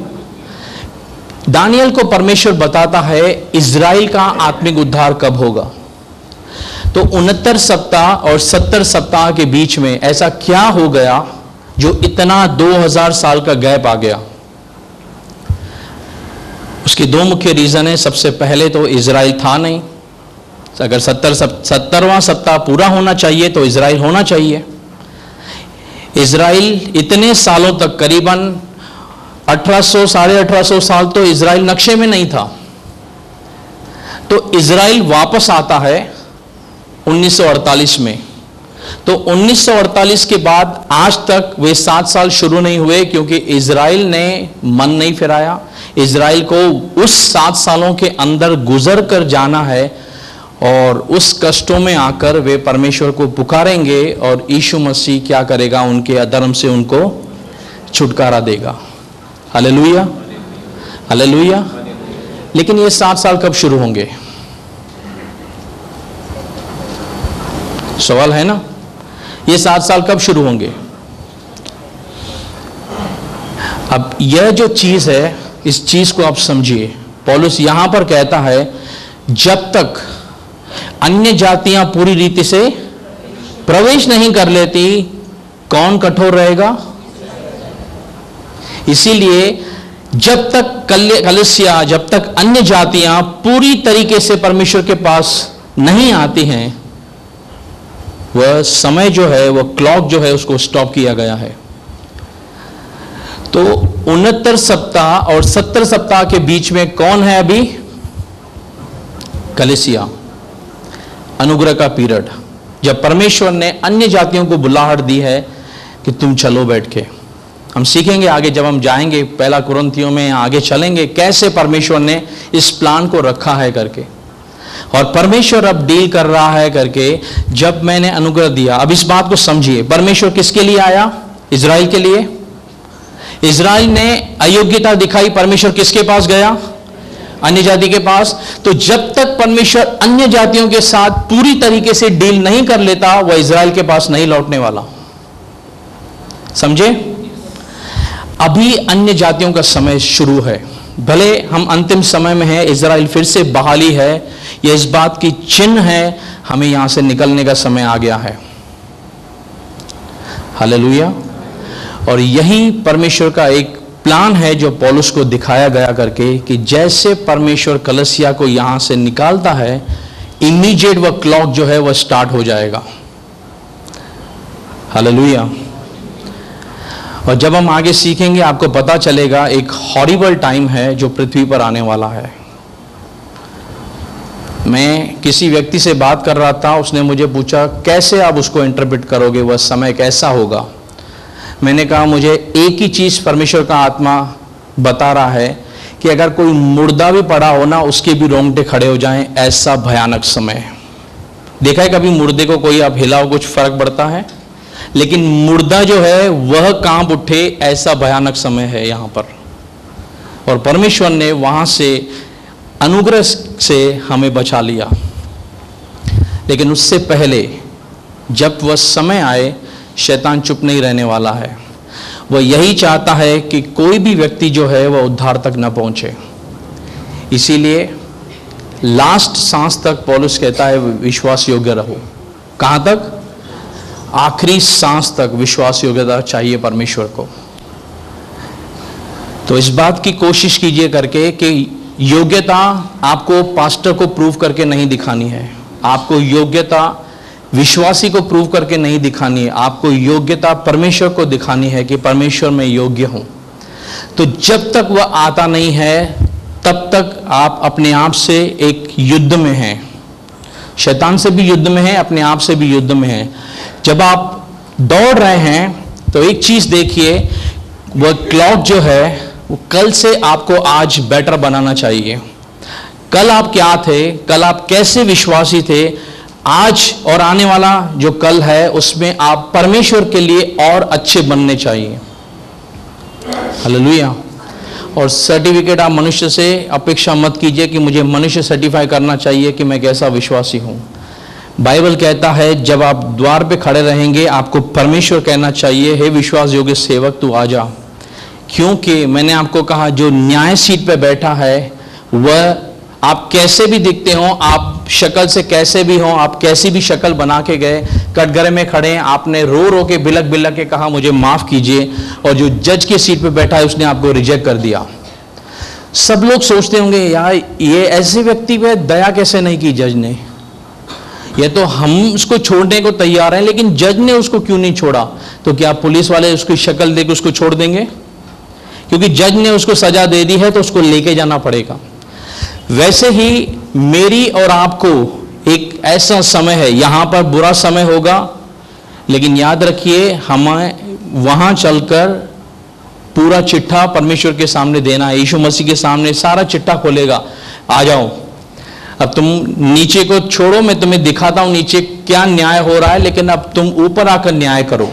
[SPEAKER 2] दानियल को परमेश्वर बताता है इजराइल का आत्मिक उद्धार कब होगा। तो 69 सप्ताह और 70 सप्ताह के बीच में ऐसा क्या हो गया जो इतना 2000 साल का गैप आ गया। उसके दो मुख्य रीजन है। सबसे पहले तो इजराइल था नहीं। अगर 70वां सप्ताह पूरा होना चाहिए तो इजराइल होना चाहिए। इजराइल इतने सालों तक, करीबन 1800 साढ़े 1800 साल तो इजराइल नक्शे में नहीं था। तो इजराइल वापस आता है 1948 में। तो 1948 के बाद आज तक वे 7 साल शुरू नहीं हुए, क्योंकि इजराइल ने मन नहीं फिराया। इजराइल को उस 7 सालों के अंदर गुजर कर जाना है और उस कष्टों में आकर वे परमेश्वर को पुकारेंगे और यीशु मसीह क्या करेगा, उनके अधर्म से उनको छुटकारा देगा। Hallelujah, hallelujah. लेकिन ये 7 साल कब शुरू होंगे, सवाल है ना। ये 7 साल कब शुरू होंगे। अब यह जो चीज है, इस चीज को आप समझिए। पौलुस यहां पर कहता है जब तक अन्य जातियां पूरी रीति से प्रवेश नहीं कर लेती, कौन कठोर रहेगा। इसीलिए जब तक कलीसिया, जब तक अन्य जातियां पूरी तरीके से परमेश्वर के पास नहीं आती हैं, वह समय जो है, वह क्लॉक जो है, उसको स्टॉप किया गया है। तो 69 सप्ताह और 70 सप्ताह के बीच में कौन है अभी, कलीसिया, अनुग्रह का पीरियड, जब परमेश्वर ने अन्य जातियों को बुलाहट दी है कि तुम चलो बैठ के। हम सीखेंगे आगे, जब हम जाएंगे 1 कुरिन्थियों में, आगे चलेंगे कैसे परमेश्वर ने इस प्लान को रखा है करके, और परमेश्वर अब डील कर रहा है करके। जब मैंने अनुग्रह दिया, अब इस बात को समझिए, परमेश्वर किसके लिए आया, इजराइल के लिए। इजराइल ने अयोग्यता दिखाई, परमेश्वर किसके पास गया, अन्य जाति के पास। तो जब तक परमेश्वर अन्य जातियों के साथ पूरी तरीके से डील नहीं कर लेता, वह इजराइल के पास नहीं लौटने वाला। समझे। अभी अन्य जातियों का समय शुरू है। भले हम अंतिम समय में हैं, इजराइल फिर से बहाली है, यह इस बात की चिन्ह है हमें यहां से निकलने का समय आ गया है। हालेलुया। और यही परमेश्वर का एक प्लान है जो पौलुस को दिखाया गया करके कि जैसे परमेश्वर कलीसिया को यहां से निकालता है, इमीडिएट वह क्लॉक जो है वह स्टार्ट हो जाएगा। हालेलुया। और जब हम आगे सीखेंगे आपको पता चलेगा एक हॉरिबल टाइम है जो पृथ्वी पर आने वाला है। मैं किसी व्यक्ति से बात कर रहा था, उसने मुझे पूछा कैसे आप उसको इंटरप्रेट करोगे, वह समय कैसा होगा। मैंने कहा मुझे एक ही चीज परमेश्वर का आत्मा बता रहा है कि अगर कोई मुर्दा भी पड़ा हो ना, उसके भी रोंगटे खड़े हो जाएं, ऐसा भयानक समय है। देखा है कभी मुर्दे को कोई आप हिलाओ कुछ फर्क पड़ता है, लेकिन मुर्दा जो है वह कांप उठे, ऐसा भयानक समय है यहां पर। और परमेश्वर ने वहां से अनुग्रह से हमें बचा लिया। लेकिन उससे पहले जब वह समय आए, शैतान चुप नहीं रहने वाला है। वह यही चाहता है कि कोई भी व्यक्ति जो है वह उद्धार तक न पहुंचे। इसीलिए लास्ट सांस तक पौलुस कहता है विश्वास योग्य रहो। कहां तक? आखिरी सांस तक विश्वास योग्यता चाहिए परमेश्वर को। तो इस बात की कोशिश कीजिए करके कि योग्यता आपको पास्टर को प्रूव करके नहीं दिखानी है, आपको योग्यता विश्वासी को प्रूव करके नहीं दिखानी है, आपको योग्यता परमेश्वर को दिखानी है कि परमेश्वर मैं योग्य हूं। तो जब तक वह आता नहीं है तब तक आप अपने आप से एक युद्ध में हैं, शैतान से भी युद्ध में हैं, अपने आप से भी युद्ध में हैं। जब आप दौड़ रहे हैं तो एक चीज देखिए, वह क्लॉक जो है वो कल से आपको आज बेटर बनाना चाहिए। कल आप क्या थे, कल आप कैसे विश्वासी थे, आज और आने वाला जो कल है उसमें आप परमेश्वर के लिए और अच्छे बनने चाहिए। हालेलुया। और सर्टिफिकेट आप मनुष्य से अपेक्षा मत कीजिए कि मुझे मनुष्य सर्टिफाई करना चाहिए कि मैं कैसा विश्वासी हूं। बाइबल कहता है जब आप द्वार पे खड़े रहेंगे आपको परमेश्वर कहना चाहिए, हे विश्वास योग्य सेवक तू आ जा। क्योंकि मैंने आपको कहा जो न्याय सीट पे बैठा है वह आप कैसे भी दिखते हो, आप शक्ल से कैसे भी हो, आप कैसी भी शक्ल बना के गए, कटघरे में खड़े हैं, आपने रो रो के बिलक बिलक के कहा मुझे माफ कीजिए, और जो जज की सीट पे बैठा है उसने आपको रिजेक्ट कर दिया। सब लोग सोचते होंगे यार ये ऐसे व्यक्ति पे दया कैसे नहीं की जज ने, ये तो हम उसको छोड़ने को तैयार हैं लेकिन जज ने उसको क्यों नहीं छोड़ा। तो क्या पुलिस वाले उसकी शक्ल देकर उसको छोड़ देंगे? क्योंकि जज ने उसको सजा दे दी है तो उसको लेके जाना पड़ेगा। वैसे ही मेरी और आपको एक ऐसा समय है, यहां पर बुरा समय होगा, लेकिन याद रखिए हमें वहां चलकर पूरा चिट्ठा परमेश्वर के सामने देना है। यीशु मसीह के सामने सारा चिट्ठा खोलेगा, आ जाओ अब तुम नीचे को छोड़ो, मैं तुम्हें दिखाता हूं नीचे क्या न्याय हो रहा है, लेकिन अब तुम ऊपर आकर न्याय करो।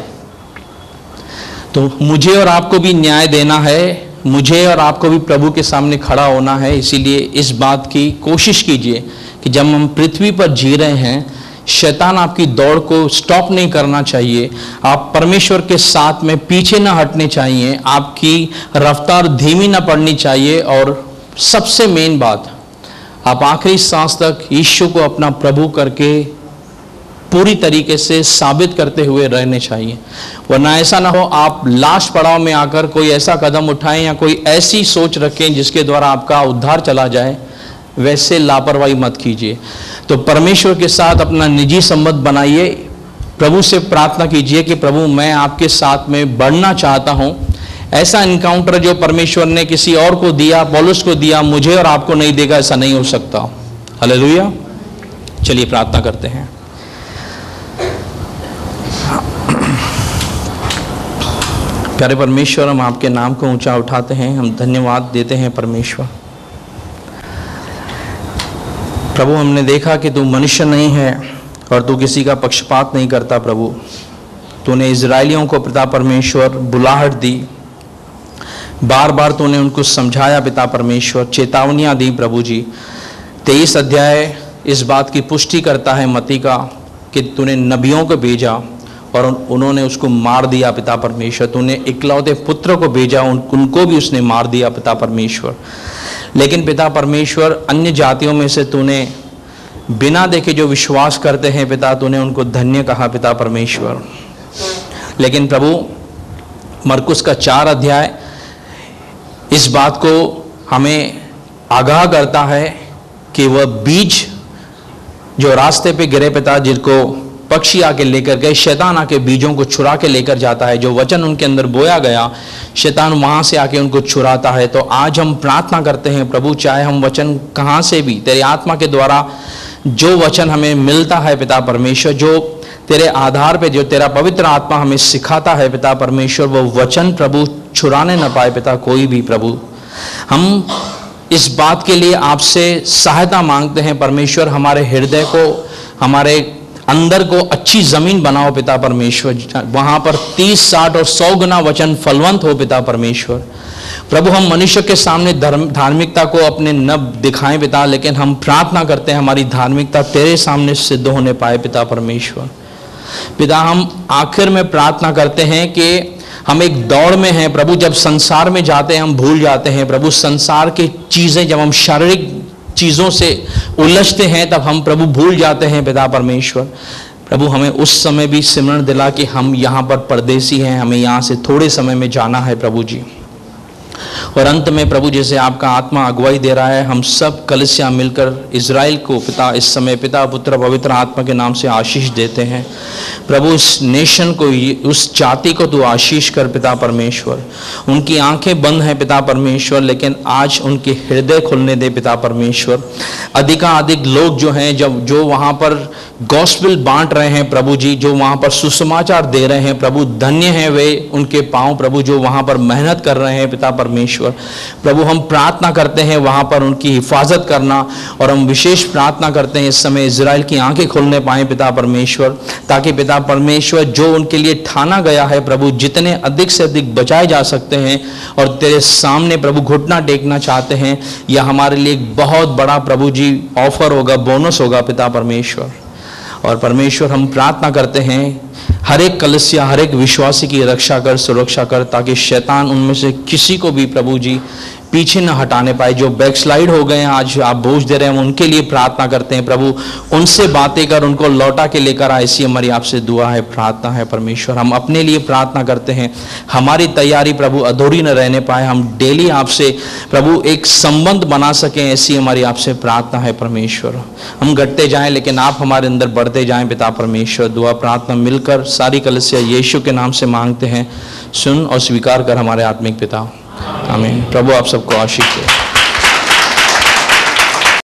[SPEAKER 2] तो मुझे और आपको भी न्याय देना है, मुझे और आपको भी प्रभु के सामने खड़ा होना है। इसीलिए इस बात की कोशिश कीजिए कि जब हम पृथ्वी पर जी रहे हैं, शैतान आपकी दौड़ को स्टॉप नहीं करना चाहिए, आप परमेश्वर के साथ में पीछे ना हटने चाहिए, आपकी रफ्तार धीमी ना पड़नी चाहिए, और सबसे मेन बात आप आखिरी सांस तक यीशु को अपना प्रभु करके पूरी तरीके से साबित करते हुए रहने चाहिए। वरना ऐसा ना हो आप लास्ट पड़ाव में आकर कोई ऐसा कदम उठाएं या कोई ऐसी सोच रखें जिसके द्वारा आपका उद्धार चला जाए, वैसे लापरवाही मत कीजिए। तो परमेश्वर के साथ अपना निजी संबंध बनाइए, प्रभु से प्रार्थना कीजिए कि प्रभु मैं आपके साथ में बढ़ना चाहता हूं। ऐसा इनकाउंटर जो परमेश्वर ने किसी और को दिया, पौलुस को दिया, मुझे और आपको नहीं देगा, ऐसा नहीं हो सकता। हालेलुया। चलिए प्रार्थना करते हैं। प्यारे परमेश्वर, हम आपके नाम को ऊंचा उठाते हैं, हम धन्यवाद देते हैं परमेश्वर। प्रभु हमने देखा कि तू मनुष्य नहीं है और तू किसी का पक्षपात नहीं करता। प्रभु तूने इजराइलियों को पिता परमेश्वर बुलाहट दी, बार बार तूने उनको समझाया पिता परमेश्वर, चेतावनियां दी। प्रभु जी 23 अध्याय इस बात की पुष्टि करता है मत्ती का कि तूने नबियों को भेजा और उन्होंने उसको मार दिया पिता परमेश्वर। तूने इकलौते पुत्र को भेजा, उनको भी उसने मार दिया पिता परमेश्वर। लेकिन पिता परमेश्वर अन्य जातियों में से तूने बिना देखे जो विश्वास करते हैं पिता, तूने उनको धन्य कहा पिता परमेश्वर। लेकिन प्रभु मरकुस का 4 अध्याय इस बात को हमें आगाह करता है कि वह बीज जो रास्ते पे गिरे पिता, जिनको पक्षी आके लेकर गए, शैतान आके बीजों को चुरा के लेकर जाता है, जो वचन उनके अंदर बोया गया शैतान वहां से आके उनको चुराता है। तो आज हम प्रार्थना करते हैं प्रभु, चाहे हम वचन कहां से भी तेरी आत्मा के द्वारा जो वचन हमें मिलता है पिता परमेश्वर, जो तेरे आधार पे जो तेरा पवित्र आत्मा हमें सिखाता है पिता परमेश्वर, वो वचन प्रभु चुराने न पाए पिता कोई भी। प्रभु हम इस बात के लिए आपसे सहायता मांगते हैं परमेश्वर, हमारे हृदय को, हमारे अंदर को अच्छी जमीन बनाओ पिता परमेश्वर, वहां पर 30, 60 और 100 गुना वचन फलवंत हो पिता परमेश्वर। प्रभु हम मनुष्य के सामने धार्मिकता को अपने न दिखाएं पिता, लेकिन हम प्रार्थना करते हैं हमारी धार्मिकता तेरे सामने सिद्ध होने पाए पिता परमेश्वर। पिता हम आखिर में प्रार्थना करते हैं कि हम एक दौड़ में हैं प्रभु, जब संसार में जाते हैं हम भूल जाते हैं प्रभु, संसार की चीजें जब हम शारीरिक चीजों से उलझते हैं तब हम प्रभु भूल जाते हैं पिता परमेश्वर। प्रभु हमें उस समय भी सिमरण दिला कि हम यहाँ पर परदेसी हैं, हमें यहाँ से थोड़े समय में जाना है प्रभु जी। और अंत में प्रभु जैसे आपका आत्मा अगुवाई दे रहा है, हम सब कलीसिया मिलकर इजराइल को पिता इस समय पिता पुत्र पवित्र आत्मा के नाम से आशीष देते हैं प्रभु। इस नेशन को, उस जाति को तू आशीष कर पिता परमेश्वर। उनकी आंखें बंद हैं पिता परमेश्वर, लेकिन आज उनके हृदय खुलने दे पिता परमेश्वर। अधिकाधिक लोग जो हैं, जब जो वहाँ पर गॉस्पेल बांट रहे हैं प्रभु जी, जो वहाँ पर सुसमाचार दे रहे हैं प्रभु, धन्य हैं वे उनके पांव प्रभु, जो वहाँ पर मेहनत कर रहे हैं पिता परमेश्वर। प्रभु हम प्रार्थना करते हैं वहाँ पर उनकी हिफाजत करना, और हम विशेष प्रार्थना करते हैं इस समय इजराइल की आंखें खोलने पाए पिता परमेश्वर, ताकि पिता परमेश्वर जो उनके लिए ठाना गया है प्रभु, जितने अधिक से अधिक बचाए जा सकते हैं और तेरे सामने प्रभु घुटना टेकना चाहते हैं, यह हमारे लिए एक बहुत बड़ा प्रभु जी ऑफर होगा, बोनस होगा पिता परमेश्वर। और परमेश्वर हम प्रार्थना करते हैं हर एक कलीसिया, हर एक विश्वासी की रक्षा कर, सुरक्षा कर, ताकि शैतान उनमें से किसी को भी प्रभु जी पीछे न हटाने पाए। जो बैकस्लाइड हो गए हैं आज आप बोझ दे रहे हैं, उनके लिए प्रार्थना करते हैं प्रभु, उनसे बातें कर, उनको लौटा के लेकर आए, ऐसी हमारी आपसे दुआ है, प्रार्थना है परमेश्वर। हम अपने लिए प्रार्थना करते हैं हमारी तैयारी प्रभु अधूरी न रहने पाए, हम डेली आपसे प्रभु एक संबंध बना सकें, ऐसी हमारी आपसे प्रार्थना है परमेश्वर। हम घटते जाएं लेकिन आप हमारे अंदर बढ़ते जाएं पिता परमेश्वर। दुआ प्रार्थना मिलकर सारी कलीसिया यीशु के नाम से मांगते हैं, सुन और स्वीकार कर हमारे आत्मिक पिता, आमीन। प्रभु आप सबको आशीष दे।